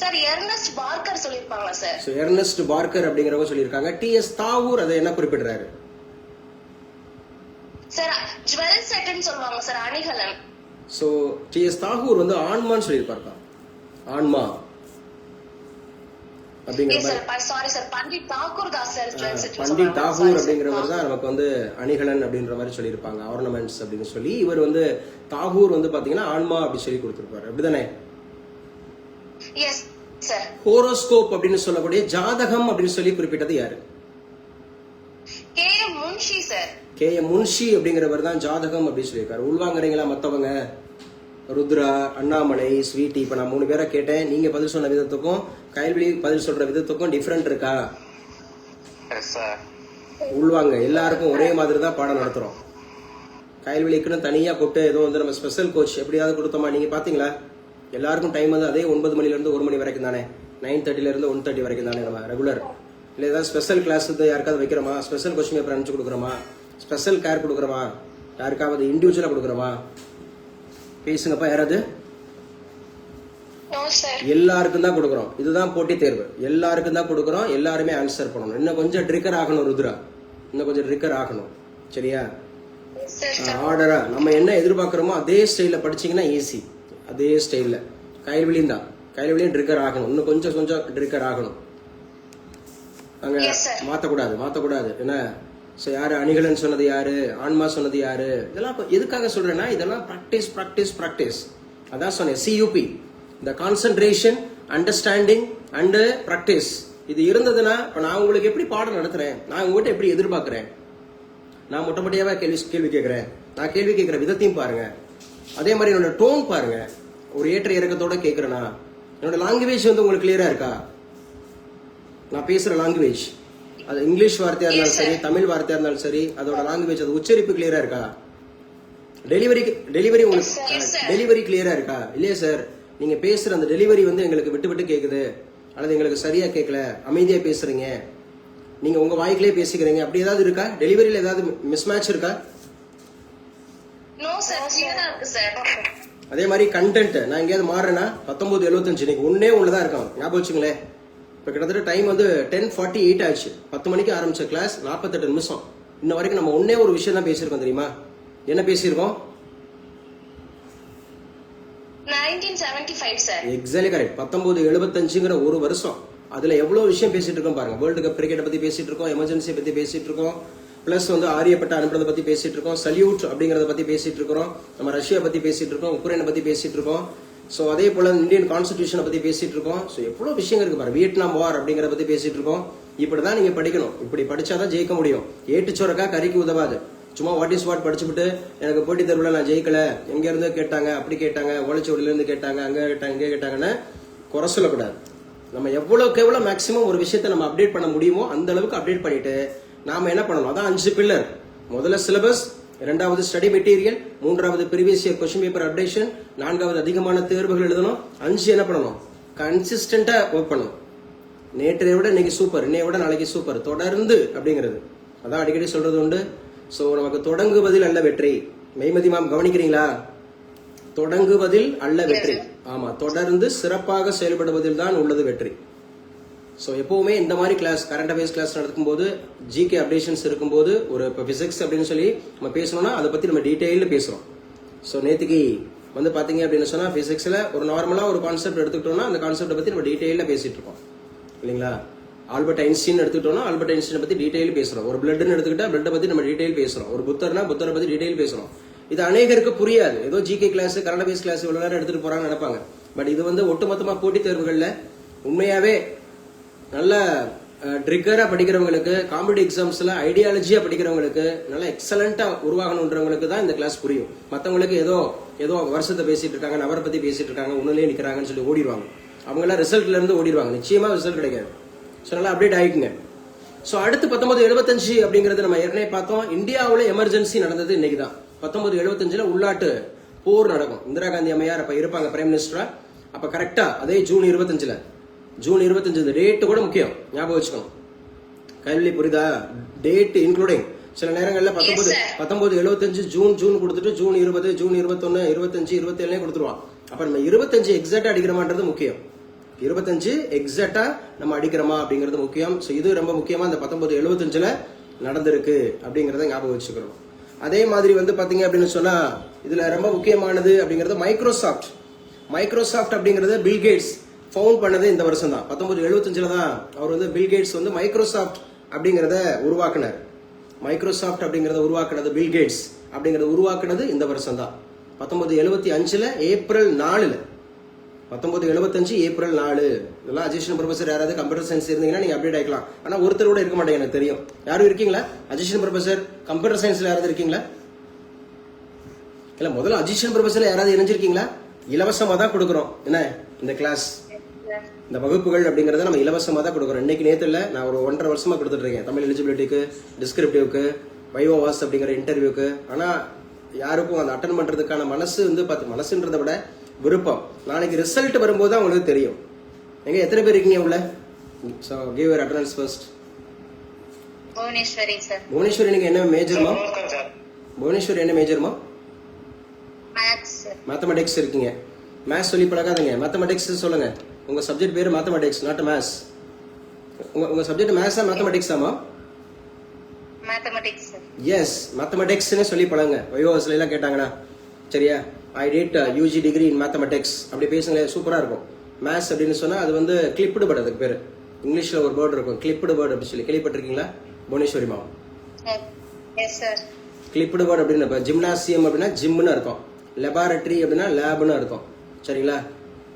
சார் எர்னஸ்ட் பார்க்கர் சொல்லிருப்பாங்க சார். சோ எர்னஸ்ட் பார்க்கர் அப்படிங்கறவங்க சொல்லிருக்காங்க. டிஎஸ் தாகூர் அதை என்ன குறிப்பிடுறாரு? சார் ஜுவல் செட்னு சொல்லுவாங்க சார், அணிகலன். சோ டிஎஸ் தாகூர் வந்து ஆன்மான்னு சொல்லிருப்பாரு. ஆன்மா பண்டிட் தாகூர் அப்படிங்கிறவர் தான் நமக்கு வந்து அணிகலன் அப்படின்ற மாதிரி சொல்லியிருப்பாங்க, ஆர்னமெண்ட்ஸ் அப்படின்னு சொல்லி. இவர் வந்து தாகூர் வந்து பாத்தீங்கன்னா ஆன்மா அப்படி சொல்லி கொடுத்திருப்பாரு, அப்படிதானே? ஹோரோஸ்கோப் அப்படின்னு சொல்லக்கூடிய ஜாதகம் அப்படின்னு சொல்லி குறிப்பிட்டது யாரு? கே.எம். முன்ஷி சார். கே.எம். முன்ஷி அப்படிங்கிறவர் தான் ஜாதகம் அப்படின்னு சொல்லியிருக்காரு. உள்வாங்குறீங்களா மத்தவங்க? ருத்ரா, அண்ணாமலை, ஸ்வீட்டி, இப்ப நான் 3 பேரை கேட்டேன். நீங்க பதில் சொன்ன விதத்துக்கும் கைல்வெளி பதில் சொல்ற விதத்துக்கும் டிஃபரெண்ட் இருக்கா? Yes sir. உள்வாங்க. எல்லாருக்கும் ஒரே மாதிரி தான் பாடம் நடத்துறோம். கைல்வெளிக்குன்னு தனியா கூப்பிட்டு ஏதோ வந்து நம்ம ஸ்பெஷல் கோச் எப்படியாவது கொடுத்தோமா? நீங்க பாத்தீங்களா? எல்லாருக்கும் டைம் வந்து அதே 9 மணில இருந்து 1 மணி வரைக்கும் தானே, 9:30 இருந்து 1:30 வரைக்கும் தானே நம்ம ரெகுலர். இல்ல ஏதாவது ஸ்பெஷல் கிளாஸ் வந்து யாருக்காவது வைக்கிறோமா? ஸ்பெஷல் கொஸ்டின் பேப்பர் அனுப்பிச்சு கொடுக்குறோமா? Special care கொடுக்குறோமா? யாருக்காவது இண்டிவிஜுவலா கொடுக்குறோமா? பேசுங்கப்பா யாராவது. No sir. எல்லாருக்கும் தான் கொடுக்குறோம். இதுதான் போட்டி தேர்வு. எல்லாருக்கும் தான் கொடுக்குறோம். எல்லாருமே ஆன்சர் பண்ணணும். இன்னும் கொஞ்சம் ட்ரிக்கர் ஆகணும் ருத்ரா, இன்னும் கொஞ்சம் ட்ரிக்கர் ஆகணும். சரியா? ஆர்டரா நம்ம என்ன எதிர்பார்க்கிறோமோ அதே ஸ்டைல படிச்சீங்கன்னா ஈஸி. அதே ஸ்டைல்ல கைல்வெளியும் தான், கைல்வெளியும் ட்ரிக்கர் ஆகணும். இன்னும் கொஞ்சம் கொஞ்சம் ட்ரிக்கர் ஆகணும். அங்க மாத்தக்கூடாது என்ன. யாரு அணிகலன் சொன்னது யாரு, ஆன்மா சொன்னது யாரு, இதெல்லாம் எதுக்காக சொல்றேன்னா இதெல்லாம் பிராக்டிஸ். அதான் சொன்னேன் சியூபி, இந்த கான்சென்ட்ரேஷன், அண்டர்ஸ்டாண்டிங் அண்ட் பிராக்டிஸ். இது இருந்ததுன்னா இப்ப நான் உங்களுக்கு எப்படி பாடம் நடத்துறேன், நான் உங்ககிட்ட எப்படி எதிர்பார்க்கிறேன். நான் மொட்டமொட்டையாவே கேள்வி கேட்கிறேன். நான் கேள்வி கேட்கிற விதத்தையும் பாருங்க. அதே மாதிரி என்னோட டோன் பாருங்க. ஒரு ஏற்ற இறக்கத்தோட கேட்கிறேன்னா என்னோட லாங்குவேஜ் வந்து உங்களுக்கு கிளியரா இருக்கா? நான் பேசுற லாங்குவேஜ் அது இங்கிலீஷ் வார்த்தையா இருந்தாலும் சரி, தமிழ் வார்த்தையா இருந்தாலும் சரி, அதோட லாங்குவேஜ் அது உச்சரிப்பு கிளியரா இருக்கா? டெலிவரி கிளியரா இருக்கா? இல்லையா சார், நீங்க பேசுற அந்த டெலிவரி வந்து எங்களுக்கு விட்டு கேக்குது, அல்லது எங்களுக்கு சரியா கேட்கல, அமைதியா பேசுறீங்க, நீங்க உங்க வாய்க்கிலே பேசிக்கிறீங்க, அப்படி ஏதாவது இருக்கா? டெலிவரியில ஏதாவது மிஸ்மேட்ச் இருக்கா? நோ சார், கிளியரா இருக்கு சார். அதே மாதிரி கண்டென்ட் நான் எங்கேயாவது மாறுறேன்னா 19:75 இன்னைக்கு ஒன்னே ஒண்ணுதான் இருக்கும். ஞாபகம் வச்சுங்களேன். இப்ப கிட்டத்தட்ட டைம் வந்து 10:48 ஆச்சு. 10 மணிக்கு ஆரம்பிச்ச கிளாஸ் 48 நிமிஷம். இன்ன வரைக்கும் நம்ம ஒன்னே ஒரு விஷயம் தான் பேசியிருக்கோம். தெரியுமா என்ன பேசியிருக்கோம்? 1975 சார். Exactly correct. 1975ங்கிற ஒரு வருஷம். அதுல எவ்வளவு விஷயம் பேசிட்டு இருக்கோம் பாருங்க. வேர்ல்டு கப் கிரிக்கெட்டை பத்தி பேசிட்டு இருக்கோம், எமர்ஜென்சி பத்தி பேசிட்டு இருக்கோம், பிளஸ் வந்து ஆரியப்பட்ட அனுப்புறதை பத்தி பேசிட்டு இருக்கோம், சல்யூட் அப்படிங்கறத பத்தி பேசிட்டு இருக்கிறோம், நம்ம ரஷ்யா பத்தி பேசிட்டு இருக்கோம், உக்ரைனை பத்தி பேசிட்டு இருக்கோம். சோ அதே போல இந்தியன் கான்ஸ்டிடியூஷனை பத்தி பேசிட்டு இருக்கோம். சோ எவ்வளவு விஷயங்கள் இருக்கு பாரு. வியட்நாம் வார் அப்படிங்கறத பத்தி பேசிட்டு இருக்கோம். இப்படிதான் நீங்க படிக்கணும். இப்படி படிச்சாதான் ஜெயிக்க முடியும். ஏட்டுச்சோரக்கா கறிக்கு உதவாது. சும்மா வாட் இஸ் வாட் படிச்சுட்டு எனக்கு போட்டி தேர்வுல நான் ஜெயிக்கல, எங்க இருந்து கேட்டாங்க, அப்படி கேட்டாங்க, ஓலைச்சோடில இருந்து கேட்டாங்க, அங்க கேட்டாங்க, இங்க கேட்டாங்கன்னு குறை சொல்லக்கூடாது. நம்ம எவ்வளவுக்கு எவ்வளவு மேக்சிமம் ஒரு விஷயத்த நம்ம அப்டேட் பண்ண முடியுமோ அந்த அளவுக்கு அப்டேட் பண்ணிட்டு நாம என்ன பண்ணணும். அதான் 5 பில்லர். முதல்ல சிலபஸ், 2வது ஸ்டடி மெட்டீரியல், 3வது previous year question paper updation, 4வது அதிகமான தேர்வுகள் எழுதணும், 5 என்ன பண்ணணும், கன்சிஸ்டன்டா ஒர்க் பண்ணணும். நேற்றைய விட இன்னைக்கு சூப்பர், இன்னைய விட நாளைக்கு சூப்பர், தொடர்ந்து அப்படிங்கிறது. அதான் அடிக்கடி சொல்றது உண்டு. சோ நமக்கு தொடங்குவதில் அல்ல வெற்றி. மெய்மதி மேம் கவனிக்கிறீங்களா? தொடங்குவதில் அல்ல வெற்றி. ஆமா, தொடர்ந்து சிறப்பாக செயல்படுவதில் தான் உள்ளது வெற்றி. ஸோ எப்பவுமே இந்த மாதிரி கிளாஸ், கரண்ட் அஃபேர்ஸ் கிளாஸ் நடக்கும் போது, ஜிகே அப்டேஷன்ஸ் இருக்கும்போது, ஒரு இப்போ பிசிக்ஸ் அப்படின்னு சொல்லி நம்ம பேசணும்னா அதை பத்தி நம்ம டீடைல்ல பேசுறோம். ஸோ நேற்றுக்கு வந்து பாத்தீங்க அப்படின்னு சொன்னா பிசிக்ஸ்ல ஒரு நார்மலா ஒரு கான்செப்ட் எடுத்துக்கிட்டோம்னா அந்த கான்செப்டை பத்தி நம்ம டீடைல்ல பேசிட்டு இருக்கோம் இல்லைங்களா? ஆல்பர்ட் ஐன்ஸ்டீன் எடுத்துக்கிட்டோம்னா ஆல்பர்ட் ஐன்ஸ்டீனை பத்தி டீடைல் பேசுறோம். ஒரு பிளட்னு எடுத்துக்கிட்டா பிளட்டை பத்தி நம்ம டீடைல் பேசுறோம். ஒரு புத்தர்னா புத்தரை பத்தி டீடைல் பேசுறோம். இது அநேகருக்கு புரியாது. ஏதோ GK class, current affairs class இவ்வளவு நேரம் எடுத்துட்டு போறாங்கன்னு நினைப்பாங்க. பட் இது வந்து ஒட்டுமொத்தமா போட்டித் தேர்வுகள்ல உண்மையாவே நல்ல ட்ரிக்கரா படிக்கிறவங்களுக்கு, காம்படிட்டிவ் எக்ஸாம்ஸ்ல ஐடியாலஜியா படிக்கிறவங்களுக்கு, நல்ல எக்ஸலண்டா உருவாகணுன்றவங்களுக்கு தான் இந்த கிளாஸ் புரியும். மத்தவங்களுக்கு ஏதோ வருஷத்தை பேசிட்டு இருக்காங்க, நபரை பத்தி பேசிட்டு இருக்காங்க, உன்னிலே நிக்கிறாங்கன்னு சொல்லி ஓடிடுவாங்க. அவங்க எல்லாம் ரிசல்ட்ல இருந்து ஓடிடுவாங்க. நிச்சயமா ரிசல்ட் கிடைக்காது. ஸோ நல்லா அப்டேட் ஆயிக்குங்க. ஸோ அடுத்து 1975 அப்படிங்கறது நம்ம ஏற்கனவே பார்த்தோம். இந்தியாவில் எமர்ஜென்சி நடந்தது இன்னைக்கு தான். 1975 உள்நாட்டு போர் நடக்கும். இந்திரா காந்தி அம்மையார் அப்ப இருப்பாங்க பிரைம் மினிஸ்டரா. அப்ப கரெக்டா அதே ஜூன் 25 இந்த டேட் கூட முக்கியம், ஞாபகம் வச்சுக்கணும். கைவிலி புரியுதா? டேட் இன்க்ளூடிங் சில நேரங்கள்ல 1975 ஜூன் கொடுத்துட்டு ஜூன் 20, ஜூன் 21, 25, 27 கொடுத்துருவான். அப்ப நம்ம 25 எக்ஸாக்டா அடிக்கிறோமான்றது முக்கியம். 25 எக்ஸாக்டா நம்ம அடிக்கிறோமா அப்படிங்கிறது முக்கியம். ஸோ இது ரொம்ப முக்கியமா இந்த 1975 நடந்திருக்கு அப்படிங்கறத ஞாபகம் வச்சுக்கிறோம். அதே மாதிரி வந்து பாத்தீங்க அப்படின்னு சொன்னா இதுல ரொம்ப முக்கியமானது அப்படிங்கிறது மைக்ரோசாஃப்ட் அப்படிங்கிறது பில் கேட்ஸ் ஃபவுண்ட் பண்ணது இந்த வருஷம் தான். 1975 தான் அவர் வந்து பில் கேட்ஸ் வந்து மைக்ரோசாஃப்ட் அப்படிங்கறத உருவாக்குனார். மைக்ரோசாஃப்ட் அப்படிங்கறத உருவாக்குனது பில் கேட்ஸ் அப்படிங்கறத உருவாக்குனது இந்த வருஷம் தான். 1975 ஏப்ரல் 4. 1975 ஏப்ரல் 4. இதெல்லாம் அஜிஷன் ப்ரொஃபசர் யாராவது கம்ப்யூட்டர் சயின்ஸ் இருந்தீங்கன்னா நீங்க அப்டேட் ஆயிக்கலாம். ஆனா ஒருத்தர் கூட இருக்க மாட்டேங்க, எனக்கு தெரியும். யாரும் இருக்கீங்களா? அஜிஷன் ப்ரொஃபசர் கம்ப்யூட்டர் சயின்ஸ்ல யாராவது இருக்கீங்களா? இல்ல முதல்ல அசிஸ்டன்ட் ப்ரொஃபஸர்ல யாராவது இணைஞ்சிருக்கீங்களா? இலவசமா தான் கொடுக்குறோம். என்ன இந்த கிளாஸ், இந்த வகுப்புகள் அப்படிங்கறத நம்ம இலவசமா தான் கொடுக்குறோம். இன்னைக்கு நேத்து இல்ல, நான் ஒரு 1.5 வருஷமா கொடுத்துட்டு இருக்கேன். தமிழ் எலிஜிபிலிட்டிக்கு, டிஸ்கிரிப்டிவ்க்கு, வைவோவாஸ் அப்படிங்கிற இன்டர்வியூக்கு. ஆனா யாருக்கும் அந்த அட்டன் பண்றதுக்கான மனசு வந்து மனசுன்றதை விட விருப்பம். நாளைக்கு ரிசல்ட் வரும்போது தான் உங்களுக்கு தெரியும். எங்க எத்தனை பேர் இருக்கீங்க உள்ள? So give your attendance first. Bhuvaneswari sir. Bhuvaneswari நீங்க என்ன மேஜர்மா? சார் புவனேஸ்வரி என்ன மேஜர்மா? Maths sir. மேத்தமெட்டிக்ஸ் இருக்கீங்க. மேத்ஸ் சொல்லி பழகாதீங்க, மேத்தமெட்டிக்ஸ் சொல்லுங்க. உங்க சப்ஜெக்ட் பேரு மேத்தமெட்டிக்ஸ், நாட் மேத்ஸ். உங்க சப்ஜெக்ட் மேத்ஸா மேத்தமெட்டிக்ஸாமா? Mathematics sir. எஸ், மேத்தமெட்டிக்ஸ்னு சொல்லி பழங்க. வைவோஸ்ல எல்லாம் கேட்டாங்கன்னா சரியா, I did UG degree in mathematics அப்படி பேசுங்களேன், சூப்பரா இருக்கும். மேத்ஸ் அப்படின்னு சொன்னா அது வந்து கிளிப்டு பேர்டு, அதுக்கு பேரு இங்கிலீஷ்ல ஒரு பேர்டு இருக்கும், கிளிப்டு பேர்டு அப்படி சொல்லி கேள்விப்பட்டிருக்கீங்களா Bhuvaneswari ma'am? Yes sir. Clifford Bird அப்படின்னு இப்போ ஜிம்னாசியம் அப்படின்னா ஜிம்னு அர்த்தம், லெபார்டரி அப்படின்னா லேப்னு அர்த்தம். சரிங்களா?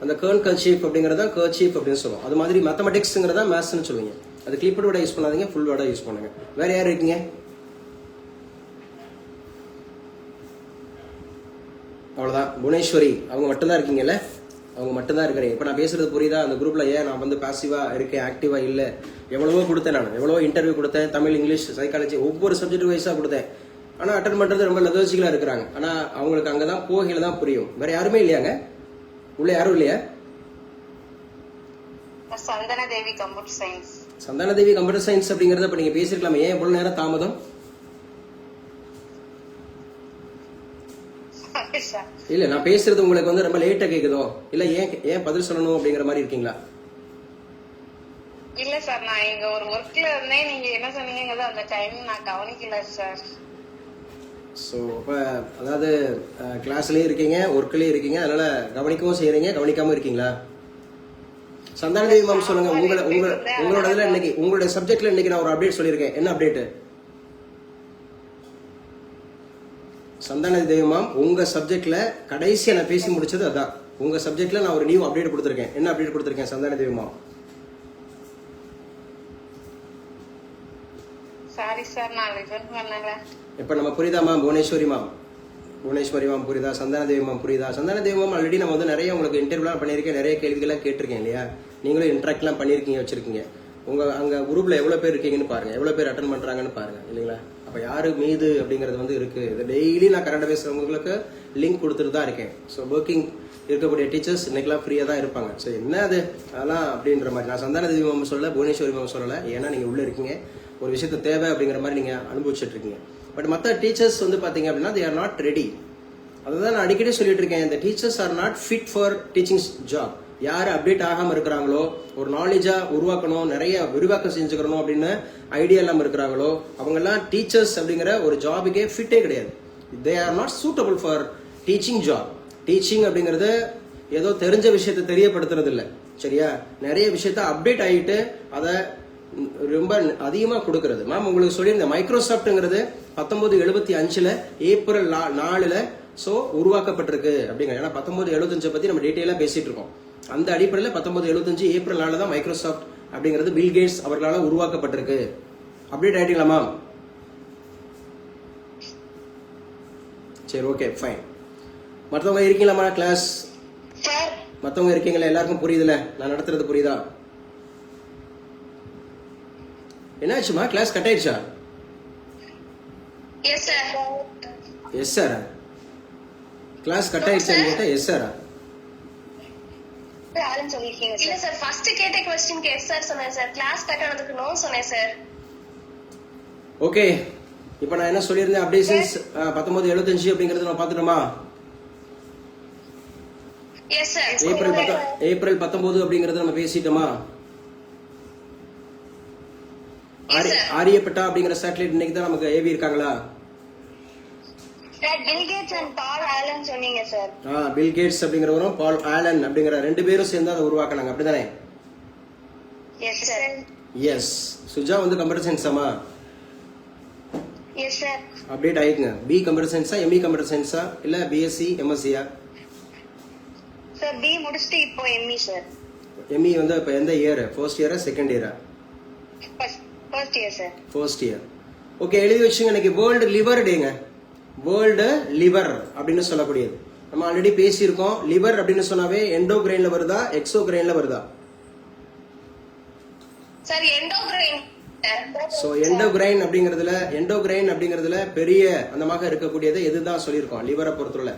அந்த கேர்ன் கர்ச்சீஃப் அப்படிங்கறத கர்ச்சீஃப் அப்படின்னு சொல்லுவோம். அது மாதிரி மேத்தமெட்டிக்ஸ்ங்கிறதா மேத்ஸ்னு சொல்லுவீங்க. அது கிளிப்டு வேர்டை யூஸ் பண்ணாதீங்க, ஃபுல் வேர்டை யூஸ் பண்ணுங்க. வேற யார் இருக்கீங்க? அவ்வளவுதான். புவனேஸ்வரி அவங்க மட்டும்தான் இருக்கீங்கல்ல? அவங்க மட்டும்தான் இருக்கிறீங்க. இப்ப நான் பேசுறது புரியுதா? அந்த குரூப்ல ஏன் நான் வந்து பாசிவா இருக்கேன், ஆக்டிவா இல்ல? எவ்வளவோ கொடுத்தேன், நான் எவ்வளவோ இன்டர்வியூ கொடுத்தேன், தமிழ், இங்கிலீஷ், சைக்காலஜி, ஒவ்வொரு சப்ஜெக்ட் வைஸா கொடுத்தேன். ஆனா அட்டன் பண்றது ரொம்ப லெதர்ஜிக்கலா இருக்கிறாங்க. ஆனா அவங்களுக்கு அங்கதான் போகையில தான் புரியும். வேற யாருமே இல்லையாங்க உள்ள? யாரும் இல்லையா? சந்தன தேவி கம்ப்யூட்டர் சயின்ஸ். சந்தான தேவி கம்ப்யூட்டர் சயின்ஸ் அப்படிங்கறத இப்ப நீங்க பேசிருக்கலாமே, ஏன் எவ்வளவு நேரம் தாமதம்? இல்ல நான் பேசுறது உங்களுக்கு வந்து ரொம்ப லேட்டா கேக்குதோ, இல்ல ஏன் பதில் சொல்லணும் அப்படிங்கிற மாதிரி இருக்கீங்களா? இல்ல சார், நான் இங்க ஒரு ஒர்க்ல இருந்தேன். நீங்க என்ன சொன்னீங்க அந்த டைம் நான் கவனிக்கல சார். ஸோ இப்போ அதாவது கிளாஸ்லயும் இருக்கீங்க, ஒர்க்லயும் இருக்கீங்க, அதனால கவனிக்கவும் செய்யறீங்க, கவனிக்காம இருக்கீங்களா? சந்தான தேவி மேம் சொல்லுங்க, உங்களோட இதுல இன்னைக்கு உங்களுடைய சப்ஜெக்ட்ல இன்னைக்கு நான் ஒரு அப்டேட் சொல்லியிருக்கேன். என்ன அப்டேட்? சந்தான தேவி மேம் உங்க சப்ஜெக்ட்ல கடைசியா நான் பேசி முடிச்சது அதான். உங்க சப்ஜெக்ட்ல நான் ஒரு நியூ அப்டேட் கொடுத்திருக்கேன். என்ன அப்டேட் கொடுத்திருக்கேன் Santhana Devi ma'am? Sorry sir, நான் ரிசல்ட் பண்ணல. இப்ப நம்ம புரியுதா ma'am? Bhuvaneswari ma'am, Bhuvaneswari ma'am புரியுதா? சந்தான தேவி மேம் புரியுதா? சந்தான தேவி மேம் ஆல்ரெடி நம்ம வந்து நிறைய உங்களுக்கு இன்டர்வியூலாம் பண்ணியிருக்கேன், நிறைய கேள்விகள்லாம் கேட்டிருக்கேன் இல்லையா? நீங்களும் இன்ட்ராக்ட்லாம் பண்ணிருக்கீங்க, வச்சிருக்கீங்க. உங்க அங்க குரூப்ல எவ்வளவு பேர் இருக்கீங்கன்னு பாருங்க, எவ்வளவு பேர் அட்டன் பண்றாங்கன்னு பாருங்க இல்லைங்களா? அப்ப யாரு மீது அப்படிங்கிறது வந்து இருக்கு. இது டெய்லி நான் கரண்ட் பேசுறவங்களுக்கு லிங்க் கொடுத்துட்டு தான் இருக்கேன். ஸோ ஒர்க்கிங் இருக்கக்கூடிய டீச்சர்ஸ் இன்னைக்கெல்லாம் ஃப்ரீயா தான் இருப்பாங்க. ஸோ என்ன அது அதெல்லாம் அப்படின்ற மாதிரி நான் சந்தான தேவி மேம் சொல்லல, புவனேஸ்வரி மேம் சொல்லல. ஏன்னா நீங்க உள்ள இருக்கீங்க, ஒரு விஷயத்த தேவை அப்படிங்கிற மாதிரி நீங்க அனுபவிச்சுட்டு இருக்கீங்க. பட் மற்ற டீச்சர்ஸ் வந்து பாத்தீங்க அப்படின்னா they are not ready. அதுதான் நான் அடிக்கடி சொல்லிட்டு இருக்கேன், இந்த teachers are not fit for teaching job. யாரு அப்டேட் ஆகாம இருக்கிறாங்களோ, ஒரு நாலேஜா உருவாக்கணும், நிறைய விரிவாக்கம் செஞ்சுக்கணும் அப்படின்னு ஐடியா இல்லாம இருக்கிறாங்களோ, அவங்க எல்லாம் டீச்சர்ஸ் அப்படிங்கிற ஒரு ஜாபுக்கே ஃபிட்டே கிடையாது. They are not suitable for teaching job. Teaching அப்படிங்கறது ஏதோ தெரிஞ்ச விஷயத்தை தெரியப்படுத்துறது இல்லை. சரியா? நிறைய விஷயத்த அப்டேட் ஆகிட்டு அதை ரொம்ப அதிகமா கொடுக்கறது. மேம் உங்களுக்கு சொல்லியிருந்தேன், மைக்ரோசாப்ட்ங்கிறது 1975 ஏப்ரல் 4 சோ உருவாக்கப்பட்டிருக்கு அப்படிங்கிற. ஏன்னா 1975 பத்தி நம்ம டீடைலா பேசிட்டு இருக்கோம். அந்த அடிப்படையில் 1975 ஏப்ரல் 4 தான் மைக்ரோசாப்ட் அப்படிங்கிறது பில் கேட்ஸ் அவர்களால் உருவாக்கப்பட்டிருக்கு. அப்டேட் ஆயிட்டீங்களா மேம்? சரி, ஓகே, ஃபைன். மற்றவங்க இருக்கீங்களா கிளாஸ்? மற்றவங்க இருக்கீங்களா? எல்லாருக்கும் புரியுதுல நான் நடத்துறது? புரியுதா? என்னாச்சுமா? கிளாஸ் கட் ஆயிடுச்சா? S sir. எஸ் சாரா? கிளாஸ் கட் ஆயிடுச்சான்னு கேட்டா எஸ் சாரா? இல்ல சார், ஃபர்ஸ்ட் கேட்ட क्वेश्चनக்கு எஸ் சார் சொன்னேன் சார். கிளாஸ் கட் ஆனதுக்கு நோ சொன்னேன் சார். ஓகே, இப்போ நான் என்ன சொல்லியிருந்தேன், அப்டேஷன்ஸ் 1975 அப்படிங்கறது நம்ம பார்த்துட்டோமா? Yes sir. ஏப்ரல் 19 அப்படிங்கறது நம்ம பேசிட்டோமா? ஆரியப்பட்டா அப்படிங்கிற சேட்டலைட் இன்னைக்கு தான் நமக்கு ஏவி இருக்காங்களா? Bill Gates and Paul Allen சொன்னீங்க சார். பில் கேட்ஸ் அப்படிங்கிறவரும் பால் ஆலன் அப்படிங்கிற 2 பேரும் சேர்ந்து அதை உருவாக்குனாங்க, அப்படிதானே? S sir. எஸ். சுஜா வந்து கம்ப்யூட்டர் சயின்ஸாமா? Yes sir. அப்டேட் ஆயிடுங்க. பி கம்ப்யூட்டர் சயின்ஸா, எம்இ கம்ப்யூட்டர் சயின்ஸா, இல்ல பிஎஸ்சி எம்எஸ்சியா? சார் பி முடிச்சிட்டு இப்போ எம்இ சார். எம்இ வந்து இப்போ எந்த இயர்? ஃபர்ஸ்ட் இயரா செகண்ட் இயரா? First year sir. First year. Okay, எழுதி வச்சுங்க. இன்னைக்கு வேர்ல்டு லிவர் டேங்க. வேர்ல்டு லிவர் அப்படின்னு சொல்லக்கூடியது. நம்ம ஆல்ரெடி பேசியிருக்கோம். லிவர் அப்படின்னு சொன்னாவே எண்டோகிரைன்ல வருதா எக்ஸோகிரைன்ல வருதா? Sir endocrine. சோ எண்டோகிரைன் அப்படிங்கிறதுல பெரிய அந்தமாக இருக்கக்கூடியது எதுதான் சொல்லியிருக்கோம் லிவரை பொறுத்தவரை?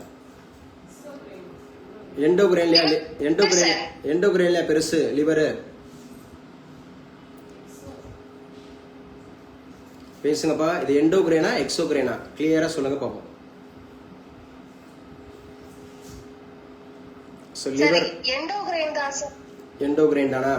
எண்டோகிரைன்ல பெருசு லிவர். பேசுங்கப்பா, இது எண்டோகிரைனா எக்ஸோகிரைனா கிளியரா சொல்லுங்க பாப்போம். சோ லிவர் எண்டோகிரைன் தான் சார். எண்டோகிரைன் தானா?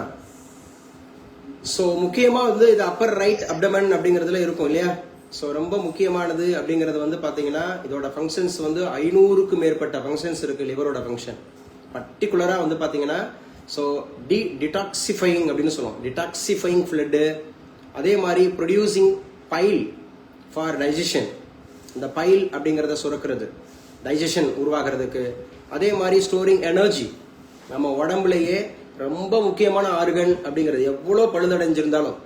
சோ முக்கியமா வந்து இது அப்பர் ரைட் அப்டமன் அப்படிங்கறதுல இருக்கும் இல்லையா? சோ ரொம்ப முக்கியமானது அப்படிங்கறது வந்து பாத்தீங்கன்னா இதோட ஃபங்க்ஷன்ஸ் வந்து 500க்கு மேற்பட்ட ஃபங்க்ஷன்ஸ் இருக்கு லிவரோட ஃபங்க்ஷன். பர்டிகுலரா வந்து பாத்தீங்கன்னா சோ டிடாக்சிஃபைங் அப்படின்னு சொல்லுவோம். டிடாக்சிஃபைங் ஃப்ளட், அதே மாதிரி ப்ரொடியூசிங் பைல் ஃபார் டைஜஷன். இந்த பைல் அப்படிங்கறத சுரக்கிறது டைஜஷன் உருவாகிறதுக்கு. அதே மாதிரி ஸ்டோரிங் எனர்ஜி. நம்ம உடம்புலயே ரொம்ப முக்கியமான ஆர்கன் அப்படிங்கிறது எவ்வளோ பழுதடைஞ்சிருந்தாலும்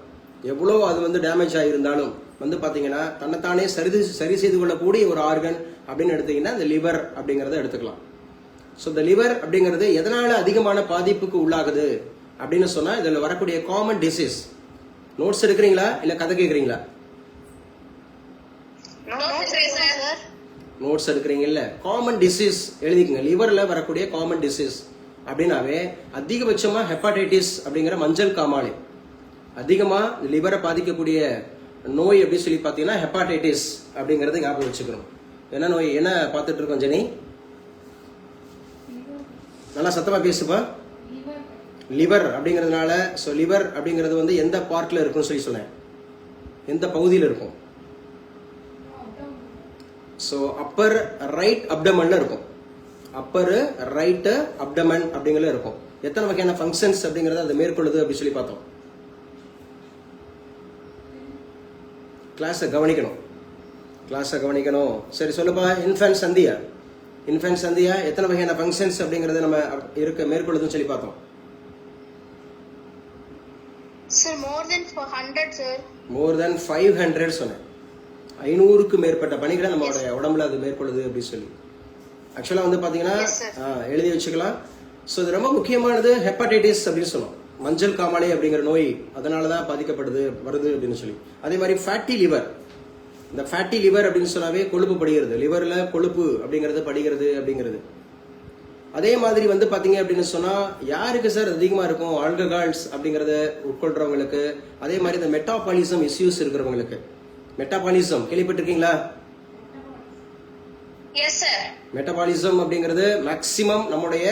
எவ்வளோ அது வந்து டேமேஜ் ஆகியிருந்தாலும் வந்து பார்த்தீங்கன்னா தன்னைத்தானே சரி செய்து கொள்ளக்கூடிய ஒரு ஆர்கன் அப்படின்னு எடுத்தீங்கன்னா இந்த லிவர் அப்படிங்கிறத எடுத்துக்கலாம். ஸோ இந்த லிவர் அப்படிங்கிறது எதனால அதிகமான பாதிப்புக்கு உள்ளாகுது அப்படின்னு சொன்னா இதில் வரக்கூடிய காமன் டிசீஸ். நோட்ஸ் எடுக்கிறீங்களா இல்லை கதை கேட்குறீங்களா? நோட்ஸ் எடுக்கிறீங்கல்ல. காமன் டிசீஸ் எழுதிக்கங்க. லிவர்ல வரக்கூடிய காமன் டிசீஸ் அப்படின்னாவே அதிகபட்சமா ஹெப்பாடைட்டிஸ் அப்படிங்கிற மஞ்சள் காமாலை. அதிகமா லிவரை பாதிக்கக்கூடிய நோய் அப்படின்னு சொல்லி பார்த்தீங்கன்னா ஹெப்பாடைட்டிஸ் அப்படிங்கறது ஞாபகம் வச்சுக்கணும். என்ன நோய் என்ன பார்த்துட்டு இருக்கோம் ஜெனி? நல்லா சத்தமா பேசுப்பா. லிவர் அப்படிங்கிறதுனால ஸோ லிவர் அப்படிங்கிறது வந்து எந்த பார்ட்ல இருக்குன்னு சொல்லி சொன்னேன், எந்த பகுதியில் இருக்கும்? ஸோ அப்பர் ரைட் அப்டமன்ல இருக்கும். அப்பர் ரைட் அப்டமன் அப்படிங்கிறது இருக்கும். எத்தனை வகையான ஃபங்க்ஷன்ஸ் அப்படிங்கறத அது மேற்கொள்ளுது அப்படி சொல்லி பார்த்தோம். கிளாஸை கவனிக்கணும். சரி சொல்லுப்பா. இன்ஃபென்ட் சந்தியா எத்தனை வகையான ஃபங்க்ஷன்ஸ் அப்படிங்கறத நம்ம மேற்கொள்ளுதுன்னு சொல்லி பார்த்தோம். Sir, more than 400, sir. More than 500 சொன்னேன். 500க்கு மேற்பட்ட பணிகளை நம்மளுடைய உடம்புல அது மேற்கொள்ளுது அப்படின்னு சொல்லி. ஆக்சுவலா வந்து பாத்தீங்கன்னா எழுதி வச்சுக்கலாம். ஸோ இது ரொம்ப முக்கியமானது. ஹெப்பாடைட்டிஸ் அப்படின்னு சொல்லுவோம். மஞ்சள் காமாலை அப்படிங்கிற நோய் அதனாலதான் வருது அப்படின்னு சொல்லி. அதே மாதிரி ஃபேட்டி லிவர். இந்த ஃபேட்டி லிவர் அப்படின்னு சொன்னாவே கொழுப்பு படிகிறது. லிவர்ல கொழுப்பு அப்படிங்கிறது படிகிறது அப்படிங்கிறது. அதே மாதிரி வந்து பாத்தீங்க அப்படின்னு சொன்னா யாருக்கு சார் அதிகமா இருக்கும்? ஆல்கஹால்ஸ் அப்படிங்கறத உட்கொள்றவங்களுக்கு. அதே மாதிரி இந்த மெட்டாபாலிசம் இஷ்யூஸ் இருக்கிறவங்களுக்கு. மெட்டாபாலிசம் கேள்விப்பட்டிருக்கீங்களா? Yes, sir. மெட்டாபாலிசம் அப்படிங்கிறது மேக்சிமம் நம்முடைய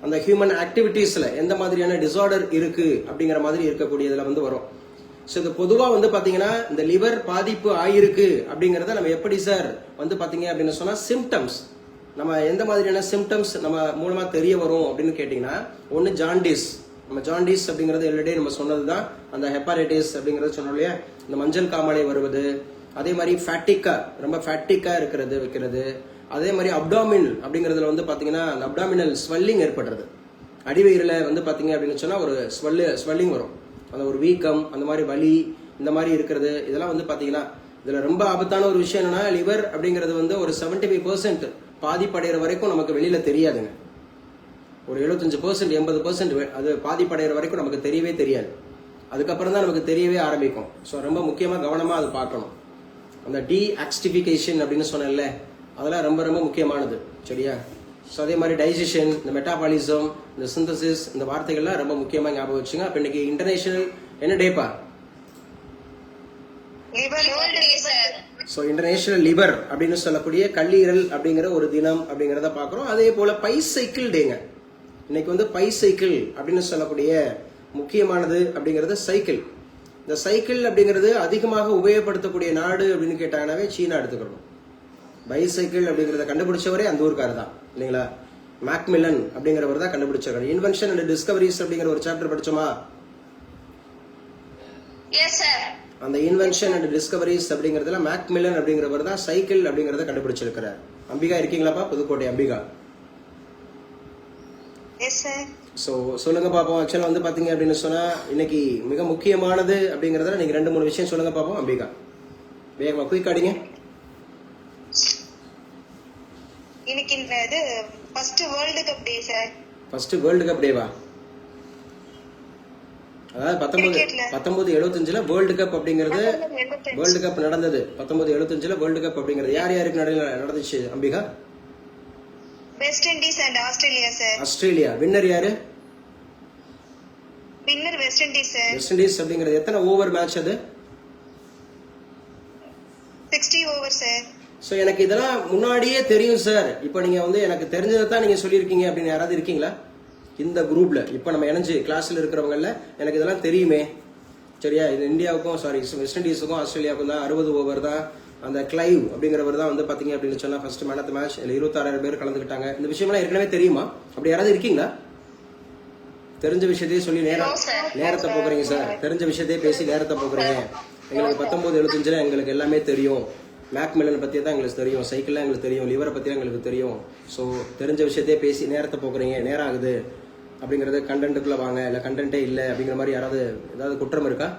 அந்த ஹியூமன் ஆக்டிவிட்டீஸ்ல எந்த மாதிரியான டிசார்டர் இருக்கு அப்படிங்கிற மாதிரி இருக்கக்கூடியதுல வந்து வரும். ஸோ இது பொதுவா வந்து பாத்தீங்கன்னா இந்த லிவர் பாதிப்பு ஆயிருக்கு அப்படிங்கறத நம்ம எப்படி சார் வந்து பாத்தீங்க அப்படின்னு சொன்னா சிம்டம்ஸ், நம்ம எந்த மாதிரியான சிம்டம்ஸ் நம்ம மூலமா தெரிய வரும் அப்படின்னு கேட்டீங்கன்னா, ஒன்னு ஜாண்டிஸ். நம்ம ஜாண்டிஸ் அப்படிங்கறது ஆல்ரெடி நம்ம சொன்னதுதான். அந்த ஹெப்பாடைட்டிஸ் அப்படிங்கறது சொன்னோம் இல்லையா, இந்த மஞ்சள் காமாலை வருவது. அதே மாதிரி ஃபேட்டிக்கா, ரொம்ப ஃபேட்டிக்கா வைக்கிறது. அதே மாதிரி அப்டாமின் அப்படிங்கறதுல வந்து பாத்தீங்கன்னா அந்த அப்டாமினல் ஸ்வெல்லிங் ஏற்படுறது. அடிவயிறுல வந்து பாத்தீங்க அப்படின்னு சொன்னா ஒரு ஸ்வெல்லிங் வரும். அந்த ஒரு வீக்கம், அந்த மாதிரி வலி, இந்த மாதிரி இருக்கிறது. இதெல்லாம் வந்து பாத்தீங்கன்னா இதுல ரொம்ப ஆபத்தான ஒரு விஷயம் என்னன்னா, லிவர் அப்படிங்கிறது வந்து ஒரு 75% பாதிப்படைகிற வரைக்கும் நமக்கு வெளியில தெரியாதுங்க. ஒரு 75% 80% அது பாதிப்படைகிற வரைக்கும் நமக்கு தெரியவே தெரியாது. அதுக்கப்புறம் தான் நமக்கு தெரியவே ஆரம்பிக்கும். ஸோ ரொம்ப முக்கியமா கவனமா அது பார்க்கணும். அந்த டீஆக்சிடிஃபிகேஷன் அப்படின்னு சொன்னேன்ல, அதெல்லாம் ரொம்ப ரொம்ப முக்கியமானது. சரியா? ஸோ அதே மாதிரி டைஜஷன், இந்த மெட்டாபாலிசம், இந்த சிந்தசிஸ், இந்த வார்த்தைகள்லாம் ரொம்ப முக்கியமா ஞாபகம் வச்சுங்க. அப்ப இன்னைக்கு இன்டர்நேஷனல் என்ன டேப்பா? ஸோ இன்டர்நேஷனல் லிவர் அப்படின்னு சொல்லக்கூடிய கல்லீரல் அப்படிங்கிற ஒரு தினம் அப்படிங்கிறத பார்க்குறோம். அதே போல பைசைக்கிள் டேங்க. இன்னைக்கு வந்து பைசைக்கிள் அப்படின்னு சொல்லக்கூடிய முக்கியமானது அப்படிங்கிறது சைக்கிள். இந்த சைக்கிள் அப்படிங்கிறது அதிகமாக உபயோகப்படுத்தக்கூடிய நாடு அப்படின்னு கேட்டாங்கன்னாவே சீனா எடுத்துக்கணும். பைசைக்கிள் அப்படிங்கிறத கண்டுபிடிச்சவரே அந்த ஊருக்காரர் தான் இல்லைங்களா? மேக்மில்லன் அப்படிங்கிறவர் தான் கண்டுபிடிச்சவர். இன்வென்ஷன் அண்ட் டிஸ்கவரிஸ் அப்படிங்கிற ஒரு சாப்டர் படிச்சோமா? அந்த இன்வென்ஷன் அண்ட் டிஸ்கவரிஸ் அப்படிங்கறதுல மேக்மில்லன் அப்படிங்கிறவர் தான் சைக்கிள் அப்படிங்கறத கண்டுபிடிச்சிருக்கிறார். அம்பிகா இருக்கீங்களாப்பா? புதுக்கோட்டை அம்பிகா. சோ சொல்லுங்க பாப்போம். ஆக்சுவலா வந்து பாத்தீங்க அப்படின்னு சொன்னா இன்னைக்கு மிக முக்கியமானது அப்படிங்கறதுல நீங்க 2-3 விஷயம் சொல்லுங்க பாப்போம். அம்பிகா வேகமா குயிக் ஆடிங்க. First world cup day sir. First world cup டேவா? அதாவது 1975ல வேர்ல்டு கப் அப்படிங்கிறது வேர்ல்டு கப் நடந்தது. 1975ல வேர்ல்டு கப் அப்படிங்கிறது யார் யாருக்கு நடந்துச்சு Ambika? West Indies and Australia sir. Australia. Winner யாரு? Winner West Indies sir. West Indies அப்படிங்கிறது எத்தனை ஓவர் மேட்ச் அது? 60 ஓவர் சார். சோ எனக்கு இதெல்லாம் முன்னாடியே தெரியும் சார். இப்போ நீங்க வந்து எனக்கு தெரிஞ்சதை தான் நீங்க சொல்லியிருக்கீங்க அப்படின்னு யாராவது இருக்கீங்களா இந்த குரூப்ல? இப்போ நம்ம இணைஞ்சு கிளாஸ்ல இருக்கிறவங்கல எனக்கு இதெல்லாம் தெரியுமே. சரியா? இது இந்தியாவுக்கும் வெஸ்ட் இண்டீஸுக்கும் ஆஸ்திரேலியாவுக்கும் தான் 60 ஓவர் தான். அந்த கிளைவ் அப்படிங்கிறவர் தான் வந்து பாத்தீங்க அப்படின்னு சொன்னா first man of the match. 26,000 பேர் கலந்துக்கிட்டாங்க. இந்த விஷயம்லாம் ஏற்கனவே தெரியுமா? அப்படி யாராவது இருக்கீங்களா? தெரிஞ்ச விஷயத்தையே சொல்லி நேரத்தை போக்குறீங்க சார். தெரிஞ்ச விஷயத்தையே பேசி நேரத்தை போக்குறீங்க. எங்களுக்கு 1975ல எங்களுக்கு எல்லாமே தெரியும். மேக்மில்லன் பத்தி தான் எங்களுக்கு தெரியும். சைக்கிள்லாம் எங்களுக்கு தெரியும். லிவரை பத்தி எங்களுக்கு தெரியும். ஸோ தெரிஞ்ச விஷயத்தையே பேசி நேரத்தை போக்குறீங்க. நேரம் ஆகுது அப்படிங்கறது கண்டென்ட்டுக்குள்ள வாங்க, இல்ல கண்டென்ட்டே இல்ல அப்படிங்கிற மாதிரி யாராவது ஏதாவது குற்றம் இருக்கா?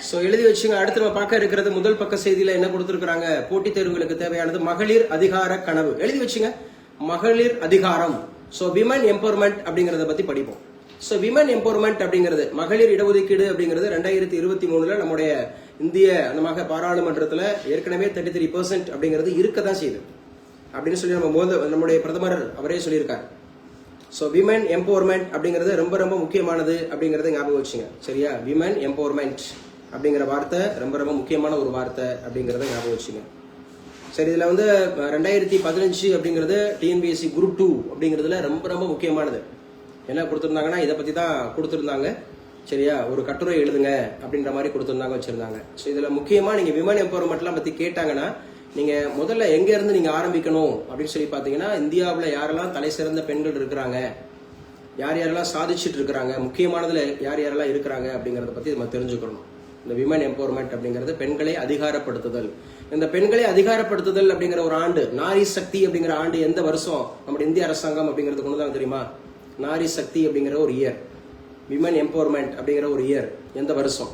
சோ எழுதி வச்சுங்க. அடுத்து நம்ம பார்க்க இருக்கிறது முதல் பக்க செய்தியில என்ன கொடுத்திருக்காங்க? போட்டித் தேர்வுகளுக்கு தேவையானது மகளிர் அதிகார கனவு. எழுதி வச்சுங்க, மகளிர் அதிகாரம். சோ விமன் எம்பவர்மெண்ட் அப்படிங்கறத பத்தி படிப்போம். சோ விமன் எம்பவர்மெண்ட் அப்படிங்கிறது மகளிர் இடஒதுக்கீடு அப்படிங்கிறது 2023ல நம்முடைய இந்திய நம்ம பாராளுமன்றத்துல ஏற்கனவே 33% அப்படிங்கிறது இருக்கதான் செய்யுது அப்படின்னு சொல்லி நம்முடைய பிரதமர் அவரே சொல்லியிருக்காரு. ஸோ விமன் எம்பவர்மெண்ட் அப்படிங்கிறது ரொம்ப ரொம்ப முக்கியமானது அப்படிங்கறத ஞாபகம் வச்சுங்க. சரியா? விமன் எம்பவர்மெண்ட் அப்படிங்கிற வார்த்தை ரொம்ப ரொம்ப முக்கியமான ஒரு வார்த்தை அப்படிங்கறத ஞாபகம் வச்சுங்க. சரி, இதுல வந்து 2015 அப்படிங்கிறது டிஎன்பிஎஸ்சி குரூப் 2 அப்படிங்கிறதுல ரொம்ப ரொம்ப முக்கியமானது. என்ன கொடுத்துருந்தாங்கன்னா இதை பத்தி தான் கொடுத்துருந்தாங்க. சரியா? ஒரு கட்டுரை எழுதுங்க அப்படின்ற மாதிரி கொடுத்துருந்தாங்க, வச்சிருந்தாங்க. ஸோ இதுல முக்கியமா நீங்க விமன் எம்பவர்மெண்ட்லாம் பத்தி கேட்டாங்கன்னா நீங்க முதல்ல எங்க இருந்து நீங்க ஆரம்பிக்கணும் அப்படின்னு சொல்லி பாத்தீங்கன்னா, இந்தியாவில் யாரெல்லாம் தலை சிறந்த பெண்கள் இருக்கிறாங்க, யார் யாரெல்லாம் சாதிச்சுட்டு இருக்கிறாங்க, முக்கியமானதுல யார் யாரெல்லாம் இருக்கிறாங்க அப்படிங்கறத பத்தி நம்ம தெரிஞ்சுக்கணும். இந்த விமன் எம்பவர்மெண்ட் அப்படிங்கிறது பெண்களை அதிகாரப்படுத்துதல். இந்த பெண்களை அதிகாரப்படுத்துதல் அப்படிங்கிற ஒரு ஆண்டு, நாரி சக்தி அப்படிங்கிற ஆண்டு எந்த வருஷம் நம்ம இந்திய அரசாங்கம் அப்படிங்கிறது கொண்டு தான் தெரியுமா? நாரி சக்தி அப்படிங்கிற ஒரு இயர், விமன் எம்பவர்மெண்ட் அப்படிங்கிற ஒரு இயர் எந்த வருஷம்?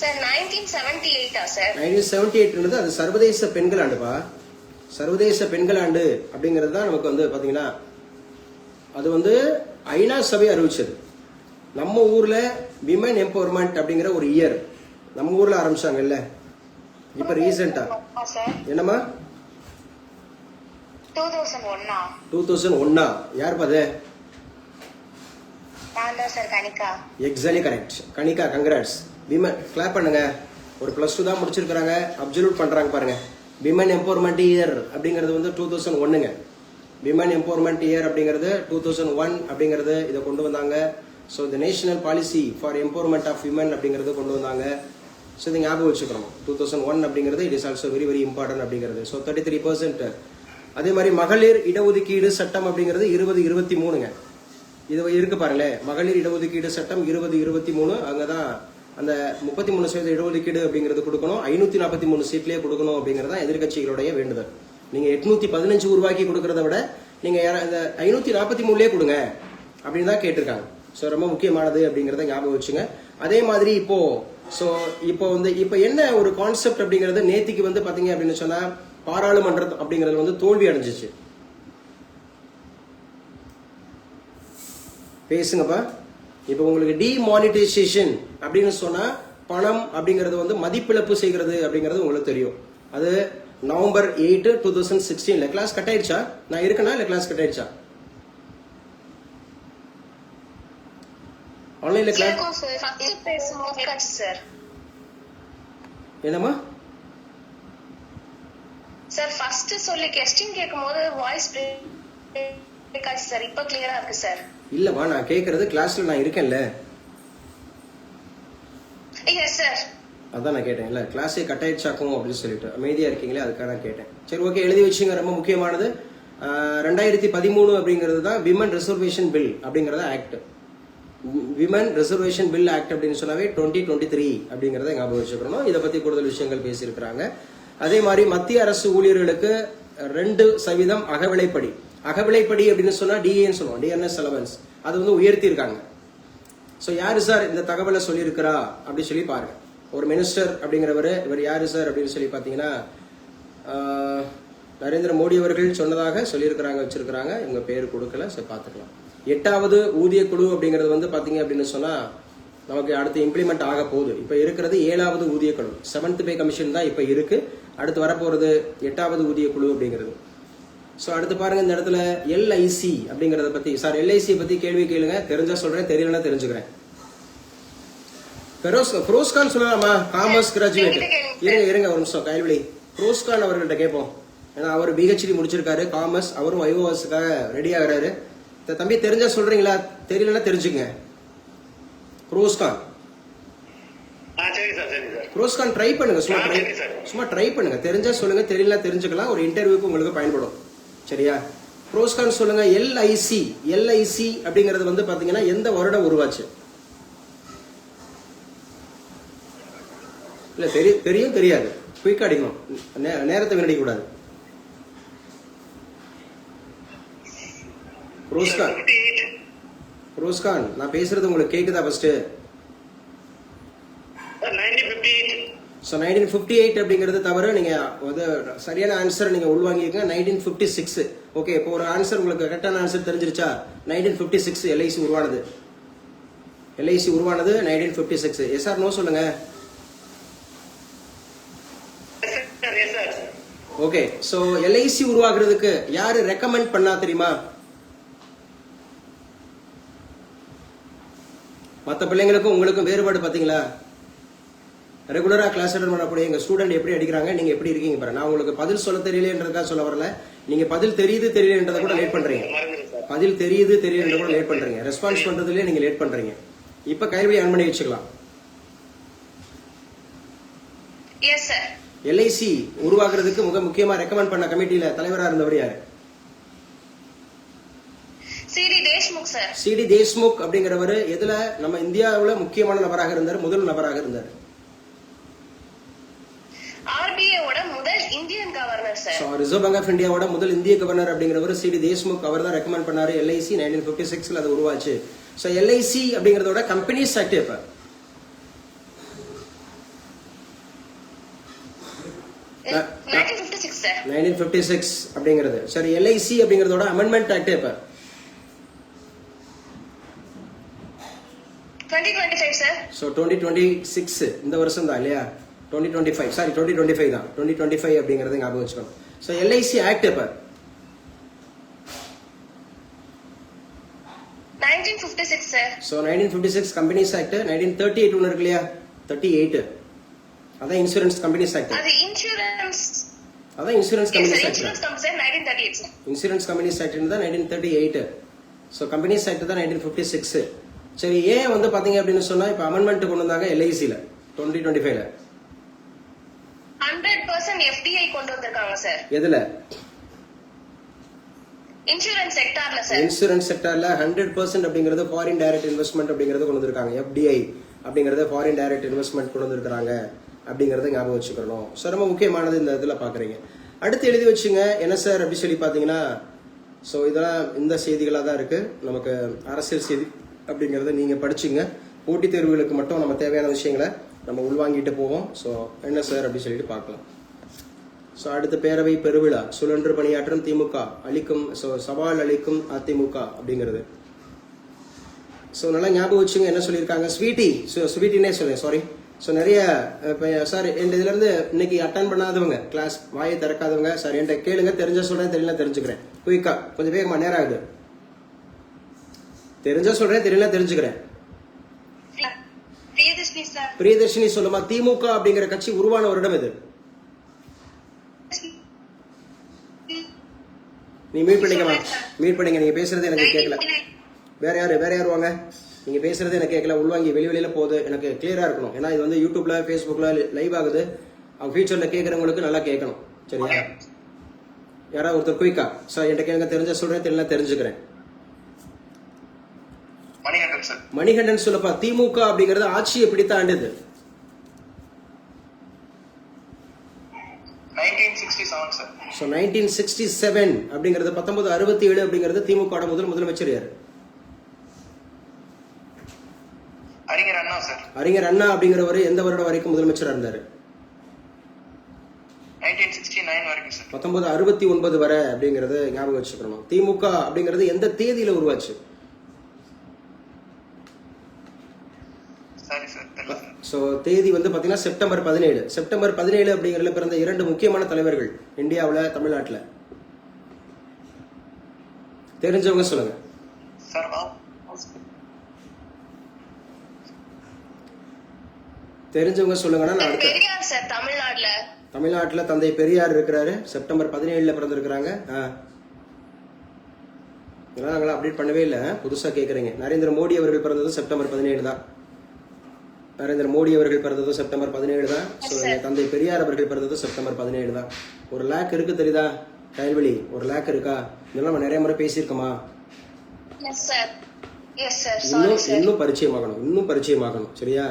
Sir 1978 sir. 1978 அது சர்வதேச பெண்கள் ஆண்டுப்பா. சர்வதேச பெண்கள் ஆண்டு அப்படிங்கிறது தான் நமக்கு வந்து பாத்தீங்கன்னா அது வந்து ஐநா சபை அறிவிச்சது. நம்ம ஊர்ல விமன் எம்பவர்மெண்ட் அப்படிங்கிற ஒரு இயர் நம்ம ஊர்ல ஆரம்பிச்சாங்கல்ல இப்ப ரீசெண்டா. என்னமா 2001 யார் பாது? Sir Kanika. Exactly correct. Kanika, congrats. Women clap பண்ணுங்க. ஒரு +2 தான் முடிச்சிருக்காங்க, அப்சல்யூட் பண்றாங்க பாருங்க. விமன் எம்பவர்மெண்ட் இயர் அப்படிங்கிறது வந்து 2001ங்க. விமன் எம்பவர்மெண்ட் இயர் அப்படிங்கிறது 2001 அப்படிங்கிறது இதை கொண்டு வந்தாங்க. ஸோ இந்த national policy for empowerment of women அப்படிங்கிறது கொண்டு வந்தாங்க. ஸோ இதை ஞாபகம் வச்சுக்கிறோம். 2001 அப்படிங்கிறது it is also very very important அப்படிங்கிறது. ஸோ 33%. அதே மாதிரி மகளிர் இடஒதுக்கீடு சட்டம் அப்படிங்கிறது 2023ங்க. இது இருக்கு பாருங்களேன், மகளிர் இடஒதுக்கீடு சட்டம் 2023. அங்கதான் அந்த 33% இடஒதுக்கீடு அப்படிங்கிறது கொடுக்கணும். 543 சீட்லயே கொடுக்கணும் அப்படிங்கறத எதிர்கட்சிகளுடைய வேண்டுதல். நீங்க 815 உருவாக்கி கொடுக்கறத விட நீங்க 543லயே கொடுங்க அப்படின்னு தான் கேட்டிருக்காங்க. ஸோ ரொம்ப முக்கியமானது அப்படிங்கறத ஞாபகம் வச்சுங்க. அதே மாதிரி இப்போ என்ன ஒரு கான்செப்ட் அப்படிங்கறது நேத்திக்கு வந்து பாத்தீங்க அப்படின்னு சொன்னா பாராளுமன்றம் அப்படிங்கறது வந்து தோல்வி அடைஞ்சிச்சு. பேசுங்கப்பா. இப்போ உங்களுக்கு டிமானிட்டைசேஷன் அப்படின்னு சொன்னா பணம் அப்படிங்கறது வந்து மதிப்பிழப்பு செய்கிறது அப்படிங்கறது உங்களுக்கு தெரியும். அது நவம்பர் 8, 2016 கிளாஸ் கட் ஆயிடுச்சா? நான் இருக்கேனா இல்ல கிளாஸ் கட் ஆயிடுச்சா? ஆன்லைன்ல கிளாஸ் சார். என்னமா சார் ஃபர்ஸ்ட் சொல்லி கொஸ்டின் கேக்கும்போது வாய்ஸ் பிரேக் ஆச்சு சார். இப்போ கிளியரா இருக்கு சார். இல்லமா, நான் கேக்குறது கிளாஸ்ல நான் இருக்கேன்ல. Yes sir. அதான் நான் கேட்டேன். இல்ல கிளாஸே கட் ஆயிடுச்சாக்கும் அப்படின்னு சொல்லிட்டு அமைதியா இருக்கீங்களே, அதுக்காக நான் கேட்டேன். சரி, ஓகே, எழுதி வச்சுங்க. ரொம்ப முக்கியமானது 2013 அப்படிங்கிறது தான் விமன் ரிசர்வேஷன் பில் அப்படிங்கறத act. Women reservation bill act அப்படின்னு சொன்னாவே 2023 அப்படிங்கறத ஞாபகம் வச்சுக்கணும். இதை பத்தி கூடுதல் விஷயங்கள் பேசியிருக்கிறாங்க. அதே மாதிரி மத்திய அரசு ஊழியர்களுக்கு 2% அகவிலைப்படி. அகவிலைப்படி அப்படின்னு சொன்னா டிஏன்னு சொல்லுவோம், டிஎன்எஸ் அலவன்ஸ். அது வந்து உயர்த்தி இருக்காங்க. ஸோ யாரு சார் இந்த தகவலை சொல்லியிருக்கிறா அப்படின்னு சொல்லி பாருங்க. ஒரு மினிஸ்டர் அப்படிங்கிறவர், இவர் யாரு சார் அப்படின்னு சொல்லி பாத்தீங்கன்னா நரேந்திர மோடி அவர்கள் சொன்னதாக சொல்லியிருக்கிறாங்க, வச்சிருக்கிறாங்க. இவங்க பேர் கொடுக்கல, சரி பார்த்துக்கலாம். 8வது ஊதிய குழு அப்படிங்கிறது வந்து பார்த்தீங்க அப்படின்னு சொன்னால் நமக்கு அடுத்து இம்ப்ளிமெண்ட் ஆக போகுது. இப்போ இருக்கிறது 7வது ஊதிய குழு, 7th பே கமிஷன் தான் இப்போ இருக்கு. அடுத்து வரப்போகிறது 8வது ஊதிய குழு அப்படிங்கிறது. ஸோ அடுத்து பாருங்க, இந்த இடத்துல எல்ஐசி அப்படிங்கிறத பற்றி, சார் எல்ஐசியை பற்றி கேள்வி கேளுங்க, தெரிஞ்சா சொல்கிறேன், தெரியலன்னா தெரிஞ்சுக்கிறேன். ஃபெரோஸ்கான் சொல்லலாமா? Commerce graduate. இருங்க ஒரு நிமிஷம், கைல்வெளி ஃபெரோஸ்கான் அவர்கள்ட்ட கேட்போம். ஏன்னா அவர் பிஹெச்டி முடிச்சிருக்காரு காமர்ஸ், அவரும் ஐஓஎஸ்க்காக ரெடி ஆகிறாரு. தம்பி தெரிஞ்சா சொல்றீங்களா, தெரியலன்னா தெரிஞ்சுங்க. ஃபெரோஸ்கான் ஃபெரோஸ்கான் ட்ரை பண்ணுங்க, சும்மா ட்ரை பண்ணுங்க, தெரிஞ்சா சொல்லுங்க, தெரியல தெரிஞ்சுக்கலாம், ஒரு இன்டர்வியூக்கு உங்களுக்கு பயன்படும். சரியா? ஃபெரோஸ்கான் சொல்லுங்க. எல்ஐசி அப்படிங்கிறது வந்து பாத்தீங்கன்னா எந்த வருடம் உருவாச்சு? இல்ல தெரியும் தெரியாது, குயிக் அடிக்கணும், நேரத்தை வீணடிக்க கூடாது. ஃபெரோஸ்கான் நான் பேசுறது உங்களுக்கு கேக்குதா? ஃபர்ஸ்ட் 1958 அப்படிங்கிறது தவிர, நீங்க சரியான ஆன்சர் நீங்க உள்வாங்கிருக்கீங்க. 1956. ஓகே, இப்போ ஒரு ஆன்சர் உங்களுக்கு கரெக்டான ஆன்சர் தெரிஞ்சிருச்சா? 1956 எல்ஐசி உருவானது. எல்ஐசி உருவானது 1956. எஸ் ஆர் நோ சொல்லுங்க. ஓகே, சோ எல்ஐசி உருவாக்குறதுக்கு யாரு ரெக்கமெண்ட் பண்ணா தெரியுமா? மற்ற பிள்ளைங்களுக்கும் உங்களுக்கும் வேறுபாடு பாத்தீங்களா? ரெகுலரா கிளாஸ் அட்டெண்ட் பண்ணக்கூடிய எங்க ஸ்டூடெண்ட் எப்படி அடிக்கிறாங்க, நீங்க எப்படி இருக்கீங்க பாருங்க. நான் உங்களுக்கு பதில் சொல்ல தெரியலன்றதுக்காக சொல்ல வரல. நீங்க பதில் தெரியுது தெரியலன்றத கூட லேட் பண்றீங்க. பதில் தெரியுது தெரியலன்றத கூட லேட் பண்றீங்க. ரெஸ்பான்ஸ் பண்றதுலயே நீங்க லேட் பண்றீங்க. இப்ப கைவழி ஆன் பண்ணி வச்சுக்கலாம். Yes sir. எல்ஐசி உருவாக்குறதுக்கு முக்கியமா ரெக்கமெண்ட் பண்ண கமிட்டியில தலைவரா இருந்தவர் யாரு? CD Deshmukh sir. CD Deshmukh அப்படிங்கிறவர் எதுல நம்ம இந்தியாவுல முக்கியமான நபராக இருந்தார், முதல் நபராக இருந்தார்? ஆர்பிஐ ஓட முதல் Indian governor sir. Reserve Bank of இந்தியாவோட முதல் இந்திய கவர்னர் அப்படிங்கிறவர் சிடி தேஷ்முக். அவர் தான் ரெக்கமெண்ட் பண்ணாரு எல்ஐசி. 1956ல அது உருவாச்சு. சோ எல்ஐசி அப்படிங்கறதோட கம்பெனிஸ் ஆக்ட் இப்ப 1956 அப்படிங்கிறது. சரி, எல்ஐசி அப்படிங்கறதோட அமெண்ட்மெண்ட் ஆக்ட் இப்ப 2025 சார். சோ 2026 இந்த வருஷம் தான் இல்லையா? 2025 சாரி 2025 தான். 2025 அப்படிங்கறது ஞாபகம் வச்சுக்கணும். சோ எல்ஐசி ஆக்ட் இப்ப 1956 சார். So 1956 companies act. 1938 ஒன்னு இருக்கு இல்லையா? 38 அதான் இன்சூரன்ஸ் கம்பெனிஸ் ஆக்ட். அது இன்சூரன்ஸ். அதான் insurance companies act. Insurance company 1938 sir. Insurance companies act தான் 1938. சோ கம்பெனிஸ் ஆக்ட் தான் 1956. சரி, ஏன் வந்து பாத்தீங்க அப்படின்னு சொன்னா இப்ப அமெண்ட்மெண்ட் கொண்டு வந்தாங்க எல்ஐசில 2025ல 100% FDI கொண்டு வந்திருக்காங்க சார். எதுல? இன்சூரன்ஸ் செக்டார்ல சார். இன்சூரன்ஸ் செக்டார்ல 100% அப்படிங்கறது ஃபாரின் டைரக்ட் இன்வெஸ்ட்மெண்ட் அப்படிங்கறது கொண்டு வந்திருக்காங்க. FDI அப்படிங்கறது ஃபாரின் டைரக்ட் இன்வெஸ்ட்மெண்ட் கொண்டு வந்திருக்காங்க அப்படிங்கறத ஞாபகம் வச்சுக்கணும். சோ ரொம்ப முக்கியமானது இந்த இதுல பாக்குறீங்க. அடுத்து எழுதி வச்சுங்க என்ன சார் அப்படி சொல்லி பாத்தீங்கன்னா, சோ இதெல்லாம் இந்த செய்திகளா தான் இருக்கு. நமக்கு அரசியல் செய்தி அப்படிங்கறத நீங்க படிச்சுங்க. போட்டித் தேர்வுகளுக்கு மட்டும் நம்ம தேவையான விஷயங்களை நம்ம உள்வாங்கிட்டு போவோம். ஸோ என்ன சார் அப்படி சொல்லிட்டு பார்க்கலாம். ஸோ அடுத்த பேரவை பெருவிழா சுழன்று பணியாற்றும் திமுக அளிக்கும் சவால் அளிக்கும் அதிமுக அப்படிங்கிறது. ஸோ நல்லா ஞாபகம் வச்சுங்க என்ன சொல்லியிருக்காங்க. ஸ்வீட்டினே சொல்லுங்க, சாரி. ஸோ நிறைய சார் என் இதுல இருந்து இன்னைக்கு அட்டன் பண்ணாதவங்க, கிளாஸ் வாயை திறக்காதவங்க, சார் என்கிட்ட கேளுங்க, தெரிஞ்ச சொல்றேன், தெரியல தெரிஞ்சுக்கிறேன். குயிக்கா கொஞ்சம் வேகமா, நேரம் ஆகுது. தெரிஞ்சா சொல்றேன், தெரியல தெரிஞ்சுக்கிறேன். பிரியதர்ஷினி சொல்லுமா. திமுக அப்படிங்கிற கட்சி உருவான வருடம் எது? நீ மீட் பண்ணிக்கமா, மீட் பண்ணிக்க. நீங்க பேசுறது எனக்கு கேட்கல. வேற யாரு வாங்க. நீங்க பேசுறது எனக்கு கேட்கல. உள்வாங்கி வெளியில போகுது. எனக்கு கிளியரா இருக்கணும். ஏன்னா இது வந்து யூடியூப்ல ஃபேஸ்புக்ல லைவ் ஆகுது. அவங்க ஃபியூச்சர்ல கேட்கறவங்களுக்கு நல்லா கேட்கணும். சரியா? யாராவது ஒருத்தர் குயிக்கா சார் என்கிட்ட கேளுங்க, தெரிஞ்சா சொல்றேன், தெரியல தெரிஞ்சுக்கிறேன். மணிகண்டன் சொல்லப்பா. திமுக அப்படிங்கறது ஆட்சியை பிடித்த ஆண்டு 1967 அப்படிங்கிறது. 1967 அப்படிங்கிறது திமுக முதலமைச்சர் யாரு? அறிஞர் அண்ணா அப்படிங்கிறவரு எந்த வருடம் வரைக்கும் முதலமைச்சரா இருந்தாரு? 1969 வரைக்கும். 1969 வரை அப்படிங்கறது ஞாபகம் வச்சுக்கணும். திமுக அப்படிங்கிறது எந்த தேதியில உருவாச்சு? சாரி சார், தெரியல சார். சோ தேதி வந்து பாத்தீங்கன்னா செப்டம்பர் 17. செப்டம்பர் 17 அப்படிங்கறதுல பிறந்த 2 முக்கியமான தலைவர்கள் இந்தியாவுல, தமிழ்நாட்டுல. தெரிஞ்சவங்க சொல்லுங்க சார் தெரிஞ்சவங்க சொல்லுங்கன்னா நான் அடுத்த பெரியார் சார் தமிழ்நாட்டுல. தமிழ்நாட்டுல தந்தை பெரியார் இருக்கிறாரு. செப்டம்பர் 17 பிறந்திருக்கிறாங்க. இதெல்லாம் நாங்களா அப்டேட் பண்ணவே இல்லை, புதுசா கேக்குறீங்க. நரேந்திர மோடி அவர்கள் பிறந்தது செப்டம்பர் 17 தான். நரேந்திர மோடி அவர்கள் பிறந்தது செப்டம்பர் 17 தான். தந்தை பெரியார் அவர்கள் பிறந்தது செப்டம்பர் 17 தான். ஒரு லேக் இருக்கு தெரியுதா கயல்வெளி? ஒரு லேக் இருக்கா? இதெல்லாம் நம்ம நிறைய முறை பேசியிருக்கோமா? Yes sir, yes sir. Sorry sir. இன்னும் பரிச்சயமாகணும் சரியா?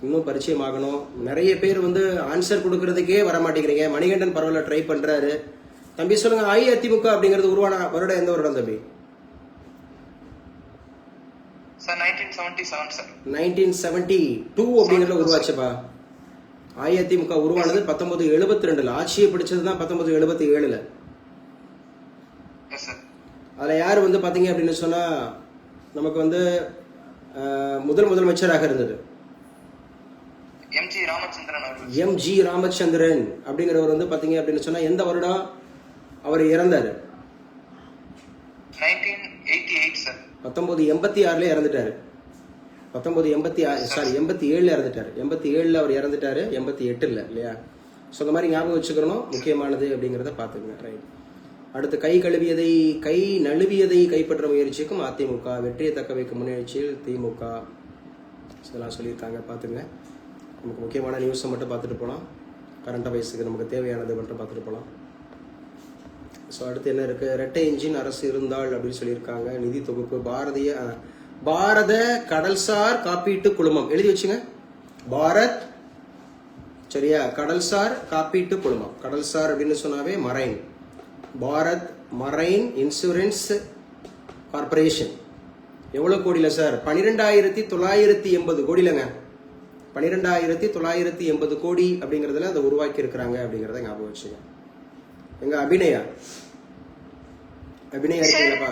இன்னும் பரிச்சயமாகணும். நிறைய பேர் வந்து ஆன்சர் கொடுக்கறதுக்கே வர மாட்டேங்கிறீங்க. மணிகண்டன் பரவாயில்ல ட்ரை பண்றாரு. தம்பி சொல்லுங்க, அஇஅதிமுக அப்படிங்கிறது உருவான வருடம் எந்த வருடம் தம்பி? Sir 1977 sir. 1972 அப்படிங்கறதுல உருவாச்சுப்பா. அஇஅதிமுக உருவானது 1972. ஆட்சியை பிடிச்சதுதான் 1977. Yes sir. அதுல யார் வந்து பாத்தீங்க அப்படின்னு சொன்னா நமக்கு வந்து முதலமைச்சராக இருந்தது எம்ஜி ராமச்சந்திரன் அவர்கள். எம்ஜி ராமச்சந்திரன் அப்படிங்கிறவர் வந்து பாத்தீங்க அப்படின்னு சொன்னா எந்த வருடம் அவர் இறந்தாரு? 1988 சார். 1986 இறந்துட்டாரு. 87 இறந்துட்டாரு. 87 அவர் இறந்துட்டாரு, 88 இல்லையா? ஸோ இந்த மாதிரி ஞாபகம் வச்சுக்கணும், முக்கியமானது அப்படிங்கிறத பார்த்துக்கங்க. ரைட். அடுத்து கை நழுவியதை கைப்பற்ற முயற்சிக்கும் அதிமுக, வெற்றியை தக்க வைக்கும் முயற்சியில் திமுக. இதெல்லாம் சொல்லியிருக்காங்க, பார்த்துங்க. நமக்கு முக்கியமான நியூஸை மட்டும் பார்த்துட்டு போகலாம். கரண்ட் அஃபேர்ஸுக்கு நமக்கு தேவையானது மட்டும் பார்த்துட்டு போகலாம். ஸோ அடுத்து என்ன இருக்கு? இரட்டை இன்ஜின் அரசு இருந்தால் அப்படின்னு சொல்லியிருக்காங்க. நிதி தொகுப்பு பாரத கடல்சார் காப்பீட்டு குழுமம் எழுதி வச்சுங்க. பாரத் சரியா? கடல்சார் காப்பீட்டு குழுமம். கடல்சார் அப்படின்னு சொன்னாவே marine. Bharat marine insurance corporation. எவ்வளவு கோடியில சார்? 12,980 கோடியிலங்க. 12,980 கோடி அப்படிங்கறதுல அதை உருவாக்கி இருக்கிறாங்க அப்படிங்கறத ஞாபகம் வச்சுங்க. எங்க அபிநயா இருக்கீங்களப்பா?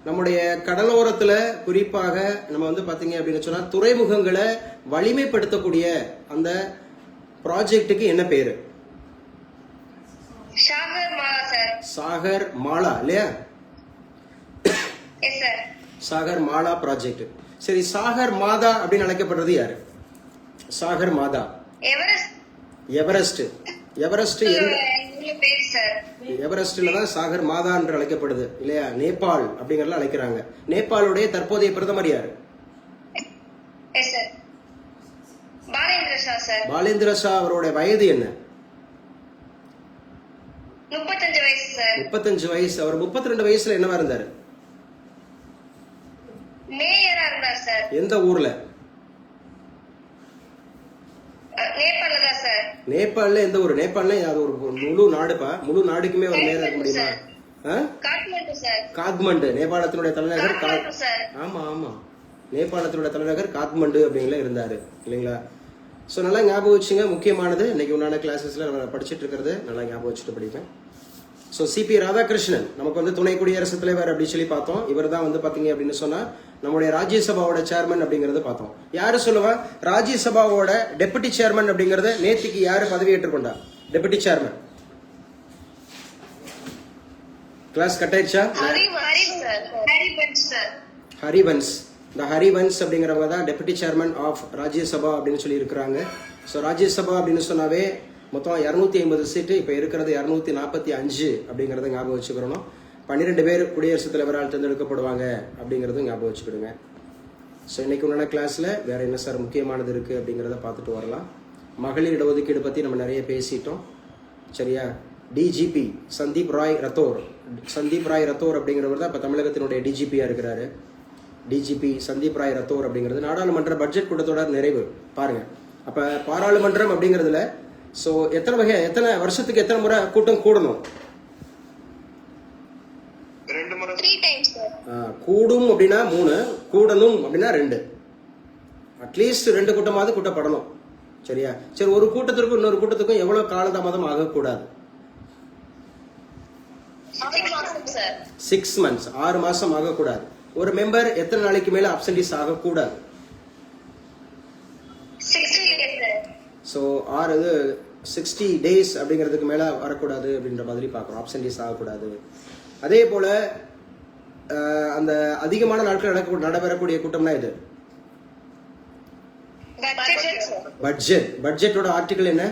நம்முடைய கடலோரத்துல குறிப்பாக நம்ம வந்து பாத்தீங்க அப்படின்னு சொன்னா துறைமுகங்களை வலிமைப்படுத்தக்கூடிய அந்த ப்ராஜெக்டுக்கு என்ன பேரு? சாகர் மாலா இல்லையா? Yes sir. Sagar Mala project. சரி, சாகர் மாதா அப்படின்னு அழைக்கப்படுறது யாரு? சாகர் மாதா எவரெஸ்ட். எவரெஸ்ட்ல தான் சாகர் மாதா என்று அழைக்கப்படுது இல்லையா? நேபாள் அப்படிங்கறத அழைக்கிறாங்க. நேபாளுடைய தற்போதைய பிரதமர் யாரு? பாலேந்திர ஷா. அவருடைய வயது என்ன? 35 வயசு சார். 35 வயசு. அவர் 32 வயசுல என்னவா இருந்தாரு? மேயரா இருந்தார் சார். எந்த ஊர்ல? நேபாள்ல தான் சார். நேபாள்ல எந்த ஊர்? நேபாள்ல அது ஒரு முழு நாடுப்பா. முழு நாடுக்குமே ஒரு மேயர் இருக்க முடியுமா? காட்மாண்டு சார். காத்மண்டு நேபாளத்தினுடைய தலைநகர். ஆமா ஆமா, நேபாளத்தினுடைய தலைநகர் காத்மண்டு அப்படிங்களா இருந்தாரு இல்லைங்களா? ஸோ நல்லா ஞாபகம் வச்சுங்க, முக்கியமானது. இன்னைக்கு உண்டான கிளாஸஸ்ல நம்ம படிச்சுட்டு இருக்கிறது நல்லா ஞாபகம் வச்சுட்டு படிப்பேன். ஸோ சிபி ராதாகிருஷ்ணன் நமக்கு வந்து துணை குடியரசுத் தலைவர் அப்படின்னு சொல்லி பார்த்தோம். இவர் தான் வந்து பாத்தீங்க அப்படின்னு சொன்னா நம்முடைய ராஜ்யசபாவோட சேர்மன் அப்படிங்கறத பார்த்தோம். யாரு சொல்லுவா? ராஜ்யசபாவோட டெபுட்டி சேர்மன் அப்படிங்கறத நேத்திக்கு யாரு பதவி ஏற்றுக்கொண்டா? Deputy chairman. கிளாஸ் கட் ஆயிடுச்சா? ஹரிவன்ஸ். இந்த ஹரிவன்ஸ் அப்படிங்கிறவங்க தான் டெபுட்டி சேர்மன் ஆஃப் ராஜ்யசபா அப்படின்னு சொல்லி இருக்கிறாங்க. ஸோ ராஜ்யசபா அப்படின்னு சொன்னாவே மொத்தம் 250 சீட்டு. இப்போ இருக்கிறது 245 அப்படிங்கறத ஞாபகம் வச்சுக்கிறோம். 12 பேர் குடியரசுத் தலைவரால் தேர்ந்தெடுக்கப்படுவாங்க அப்படிங்கறதும் ஞாபகம் வச்சுக்கிடுங்க. ஸோ இன்னைக்கு உண்டான கிளாஸ்ல வேற என்ன சார் முக்கியமானது இருக்கு அப்படிங்கறத பார்த்துட்டு வரலாம். மகளிர் இடஒதுக்கீடு பத்தி நம்ம நிறைய பேசிட்டோம் சரியா? டிஜிபி சந்தீப் ராய் ரத்தோர் அப்படிங்கிறவர் தான் இப்ப தமிழகத்தினுடைய டிஜிபியா இருக்கிறாரு. டிஜிபி சந்தீப் ராய் ரத்தோர் அப்படிங்கிறது நாடாளுமன்ற பட்ஜெட் கூட்டத்தொடர் நிறைவு பாருங்க. அப்ப பாராளுமன்றம் அப்படிங்கிறதுல சோ எத்தனை வருஷத்துக்கு எத்தனை முறை கூட்டம் கூடணும்? 2 முறை. 3 times sir. கூடும் அப்படின்னா 3, கூடணும் அப்படின்னா 2. அட்லீஸ்ட் 2 கூட்டமாவது கூட்டப்படணும் சரியா? சரி, ஒரு கூட்டத்திற்கும் இன்னொரு கூட்டத்துக்கும் எவ்வளவு காலதாமதம் ஆகக்கூடாது? 6 மாசம் சார். 6 months 6 மாசம் ஆகக்கூடாது. ஒரு மெம்பர் எத்தனை நாளைக்கு மேல அப்சென்டிஸ் ஆகக்கூடாது? 60 days சார். ஸோ 60 days அப்படிங்கிறதுக்கு மேல வரக்கூடாது அப்படின்ற மாதிரி பார்க்குறோம். அப்சென்டிஸ் ஆகக்கூடாது. அதே போல அந்த அதிகமான நாட்கள் நடைபெறக்கூடிய கூட்டம்னா இது Budget சார். பட்ஜெட். பட்ஜெட்டோட ஆர்டிகல் என்ன?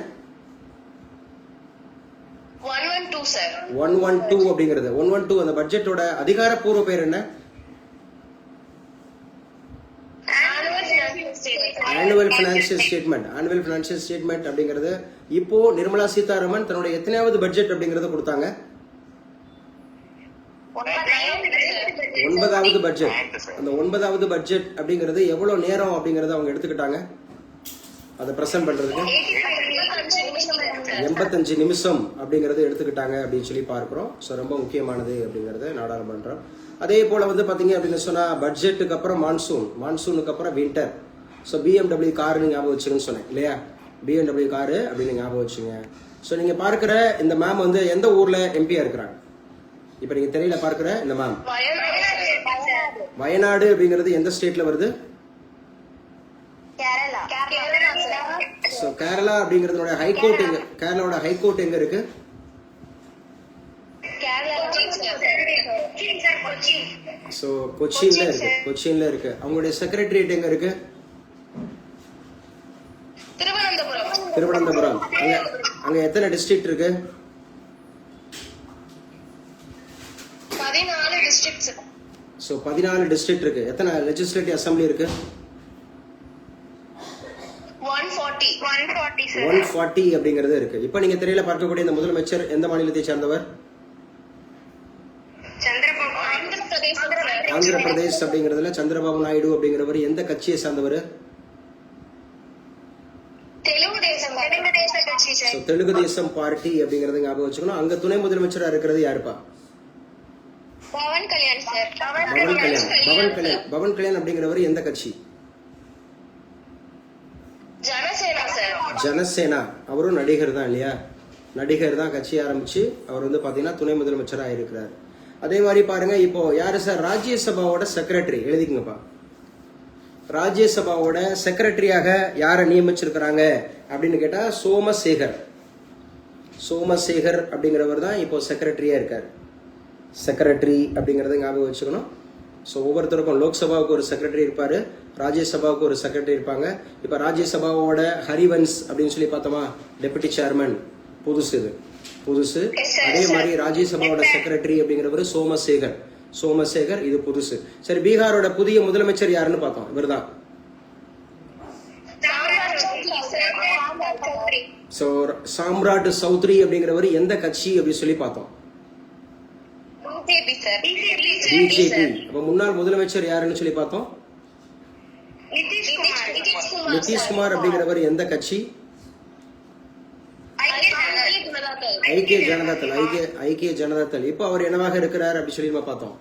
112 சார். 112 அப்படிங்கிறது 112. அந்த பட்ஜெட்டோட அதிகாரப்பூர்வ பேர் என்ன? Annual financial statement. Annual financial statement. Annual financial statement அப்படிங்கிறது இப்போ நிர்மலா சீதாராமன் தன்னுடைய எத்தனையாவது பட்ஜெட் அப்படிங்கறத கொடுத்தாங்க? 9வது பட்ஜெட். அந்த 9வது பட்ஜெட் அப்படிங்கிறது எவ்வளவு நேரம் அப்படிங்கறத அவங்க எடுத்துக்கிட்டாங்க அதை பிரசன்ட் பண்றதுக்கு? 85 நிமிஷம் அப்படிங்கறது எடுத்துக்கிட்டாங்க அப்படின்னு சொல்லி பார்க்கிறோம். ஸோ ரொம்ப முக்கியமானது அப்படிங்கறது நாடாளுமன்றம். அதே போல வந்து பாத்தீங்க அப்படின்னு சொன்னா பட்ஜெட்டுக்கு அப்புறம் மான்சூனுக்கு அப்புறம் வின்டர். ஸோ BMW கார் ஞாபகம் வச்சுன்னு சொன்னேன் இல்லையா? BMW காரு அப்படின்னு ஞாபகம் வச்சுங்க. ஸோ நீங்க பார்க்கிற இந்த மேம் வந்து எந்த ஊர்ல எம்பியா இருக்கிறாங்க? இப்ப நீங்க திரையில பார்க்கிற இந்த மேம் வயநாடு அப்படிங்கிறது எந்த ஸ்டேட்ல வருது? Kerala. ஸோ கேரளா அப்படிங்கறதோட ஹைகோர்ட் எங்க? கேரளாவோட ஹைகோர்ட் எங்க இருக்கு? ஸோ கொச்சின்ல இருக்கு. அவங்களுடைய செக்ரட்டரியேட் எங்க இருக்கு? திருவனந்தபுரம். அங்க எத்தனை டிஸ்ட்ரிக்ட் இருக்கு? 14 districts. ஸோ 14 டிஸ்ட்ரிக்ட் இருக்கு. எத்தனை லெஜிஸ்லேட்டிவ் அசம்பிளி இருக்கு? 140 sir. 140 அப்படிங்கிறது இருக்கு. இப்ப நீங்க திரையில பார்க்கக்கூடிய இந்த முதலமைச்சர் எந்த மாநிலத்தை சேர்ந்தவர்? ஆந்திர பிரதேஷ் அப்படிங்கறதுல சந்திரபாபு நாயுடு அப்படிங்கிறவர் எந்த கட்சியை சார்ந்தவர்? தெலுங்கு தேசம் பார்ட்டி அப்படிங்கறத ஞாபகம் வச்சுக்கணும். அங்க துணை முதலமைச்சரா இருக்கிறது யாருப்பா? பவன் கல்யாண் சார். பவன் கல்யாண் அப்படிங்கிறவர் எந்த கட்சி? ஜனசேனா சார். ஜனசேனா. அவரும் நடிகர் தான் இல்லையா? நடிகர் தான் கட்சி ஆரம்பிச்சு அவர் வந்து பாத்தீங்கன்னா துணை முதலமைச்சரா இருக்கிறார். அதே மாதிரி பாருங்க இப்போ யாரு சார் ராஜ்யசபாவோட செக்ரட்டரி? எழுதிக்கங்கப்பா. ராஜ்யசபாவோட செக்ரட்டரியாக யாரை நியமிச்சிருக்கிறாங்க அப்படின்னு கேட்டா சோமசேகர் அப்படிங்கிறவர் தான் இப்போ செக்ரட்டரியா இருக்காரு. செக்ரட்டரி அப்படிங்கறத ஞாபகம் வச்சுக்கணும். ஸோ ஒவ்வொருத்தருக்கும் லோக்சபாவுக்கு ஒரு செக்ரட்டரி இருப்பாரு, ராஜ்யசபாவுக்கு ஒரு செக்ரட்டரி இருப்பாங்க. இப்ப ராஜ்யசபாவோட ஹரிவன்ஸ் அப்படின்னு சொல்லி பார்த்தோமா, டெபுட்டி சேர்மன், புதுசு. அதே மாதிரி ராஜ்யசபாவோட செக்ரட்டரி அப்படிங்கிறவர் சோமசேகர், இது புதுசு. சரி, பீகாரோட புதிய முதலமைச்சர் யாருன்னு பார்த்தோம், இவர்தான். சோ சாம்ராட் சௌத்ரி அப்படிங்கிறவர் எந்த கட்சி அப்படின்னு சொல்லி பார்த்தோம்? பிஜேபி. அப்ப முன்னாள் முதலமைச்சர் யாருன்னு சொல்லி பார்த்தோம்? நிதிஷ்குமார் அப்படிங்கிறவர் எந்த கட்சி? ஐக்கிய ஜனதா தள். இப்போ அவர் என்னவாக இருக்கிறார் அப்படி சொல்லி நம்ம பார்த்தோம்?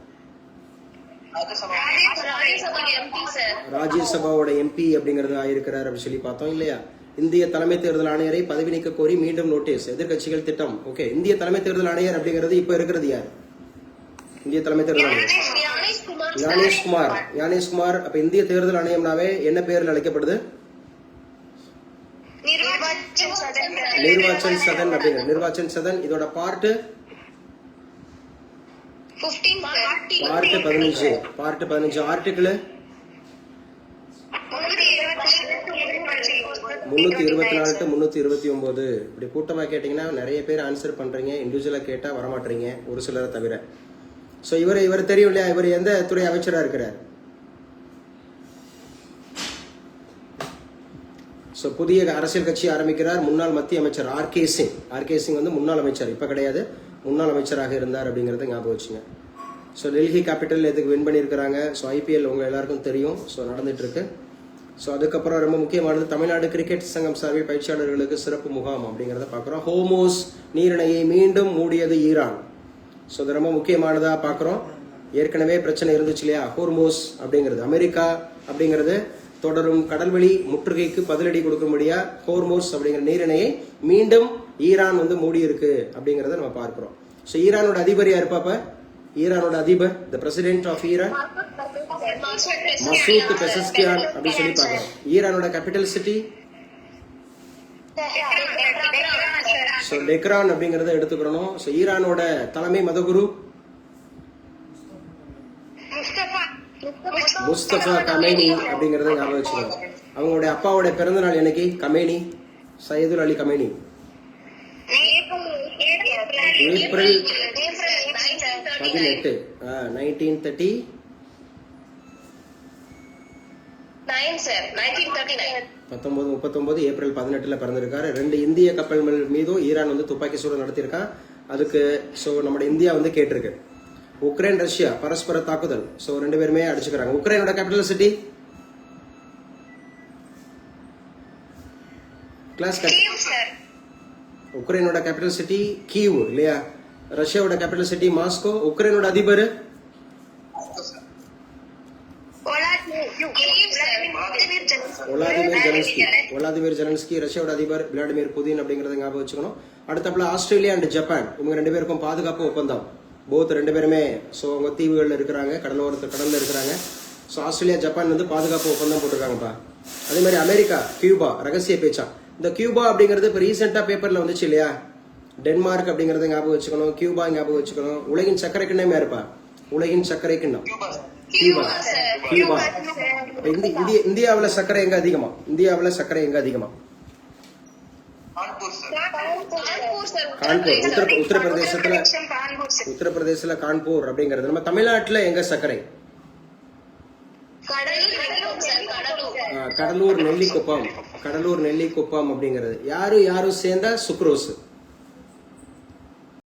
ராஜ்யசபாவோட எம்பி அப்படிங்கறது ஆயிருக்கிறார் அப்படி சொல்லி பார்த்தோம் இல்லையா? இந்திய தலைமை தேர்தல் ஆணையரை பதவி நீக்க கோரி மீண்டும் நோட்டீஸ், எதிர்கட்சிகள் திட்டம். ஓகே, இந்திய தலைமை தேர்தல் ஆணையர் அப்படிங்கிறது இப்ப இருக்கிறது யார்? இந்திய தலைமை தேர்தல் ஆணையர் ஞானேஷ்குமார். அப்ப இந்திய தேர்தல் ஆணையம்னாவே என்ன பேர்ல அழைக்கப்படுது? நிர்வாச்சன் சதன் அப்படிங்கிற நிர்வாச்சன் சதன். இதோட பார்ட் 15 ஆர்டிகிள் 324 to 329. இப்படி கூட்டமா கேட்டீங்கன்னா நிறைய பேர் ஆன்சர் பண்றீங்க, இண்டிவிஜுவலா கேட்டா வரமாட்டீங்க, ஒரு சிலரை தவிர. சோ இவர் தெரியும் இல்லையா? இவர் எந்த துறை அமைச்சரா இருக்கிறார்? சோ புதிய அரசியல் கட்சி ஆரம்பிக்கிறார் முன்னாள் மத்திய அமைச்சர் ஆர்.கே. சிங் வந்து முன்னாள் அமைச்சர், இப்ப கிடையாது, முன்னாள் அமைச்சராக இருந்தார் அப்படிங்கறத ஞாபகம் வச்சுங்க. ஸோ டெல்லி கேபிட்டல் எதுக்கு வின் பண்ணியிருக்கிறாங்க. ஸோ IPL உங்க எல்லாருக்கும் தெரியும். ஸோ நடந்துட்டு இருக்கு. ஸோ அதுக்கப்புறம் ரொம்ப முக்கியமானது தமிழ்நாடு கிரிக்கெட் சங்கம் சார்பில் பயிற்சியாளர்களுக்கு சிறப்பு முகாம் அப்படிங்கிறத பார்க்குறோம். ஹோமோஸ் நீரிணையை மீண்டும் மூடியது ஈரான். ஸோ இது ரொம்ப முக்கியமானதாக பார்க்குறோம். ஏற்கனவே பிரச்சனை இருந்துச்சு இல்லையா, ஹோர்மோஸ் அப்படிங்கிறது. அமெரிக்கா அப்படிங்கிறது தொடரும் கடல்வெளி முற்றுகைக்கு பதிலடி கொடுக்கும்படியா ஹோர்மோஸ் அப்படிங்கிற நீரிணையை மீண்டும் ஈரான் வந்து மூடி இருக்கு அப்படிங்கிறத நம்ம பார்க்கிறோம். ஸோ ஈரானோட அதிபர் யார் பாப்பா? ஈரானோட அதிபர், the president of Iran Masoud Pezeshkian அப்படின்னு சொல்லி பார்க்கலாம். ஈரானோட கேபிட்டல் சிட்டி ஸோ டெக்ரான் அப்படிங்கறத எடுத்துக்கிறோம். ஸோ ஈரானோட தலைமை மதகுரு முஸ்தபா கமேனி அப்படிங்கறத ஞாபகம் வச்சுக்கணும். அவங்களுடைய அப்பாவோட பிறந்த நாள் என்னைக்கு? Khamenei, Sayyid Ali Khamenei. April 18 1939 April 18 பிறந்திருக்காரு. 2 இந்திய கப்பல்கள் மீதும் ஈரான் வந்து துப்பாக்கி சூடு நடத்தியிருக்கான். அதுக்கு ஸோ நம்ம இந்தியா வந்து கேட்டிருக்கு. உக்ரைன் ரஷ்யா பரஸ்பர தாக்குதல், ஸோ 2 பேருமே அடிச்சுக்கிறாங்க. உக்ரைனோட கேபிட்டல் சிட்டி கிளாஸ் உக்ரைனோட கேபிட்டல் சிட்டி கீவ் இல்லையா? ரஷ்யாவோட கேபிட்டல் சிட்டி மாஸ்கோ. உக்ரைனோட அதிபர் ஒலாதிமிர் ஜெலன்ஸ்கி. ரஷ்யாவோட அதிபர் விளாடிமிர் புதின் அப்படிங்கறத ஞாபகம் வச்சுக்கணும். அடுத்தப்பல ஆஸ்திரேலியா அண்ட் ஜப்பான், இவங்க 2 பேருக்கும் பாதுகாப்பு ஒப்பந்தம். போத் 2 பேருமே ஸோ அவங்க தீவுகள்ல இருக்கிறாங்க, கடல்ல இருக்கிறாங்க. ஸோ ஆஸ்திரேலியா ஜப்பான் வந்து பாதுகாப்பு ஒப்பந்தம் போட்டிருக்காங்கப்பா. அதே மாதிரி அமெரிக்கா கியூபா ரகசிய பேச்சா. இந்த கியூபா அப்படிங்கிறது இப்போ ரீசெண்டா பேப்பர்ல வந்துச்சு இல்லையா? டென்மார்க் அப்படிங்கறத ஞாபகம் வச்சுக்கணும், கியூபா ஞாபகம் வச்சுக்கணும். உலகின் சர்க்கரை கிண்ணமே இருப்பா, உலகின் சர்க்கரை கிண்ணம் கியூபா. கியூபா இந்தியாவுல சர்க்கரை எங்க அதிகமா? இந்தியாவுல சர்க்கரை எங்க அதிகமா? கான்பூர், உத்தரப்பிரதேசத்துல கான்பூர் அப்படிங்கிறது. நம்ம தமிழ்நாட்டுல எங்க சர்க்கரை? கடலூர் நெல்லிக்குப்பம். கடலூர் நெல்லிக்குப்பம் அப்படிங்கிறது யாரும் சேர்ந்தா சுக்ரோஸ்.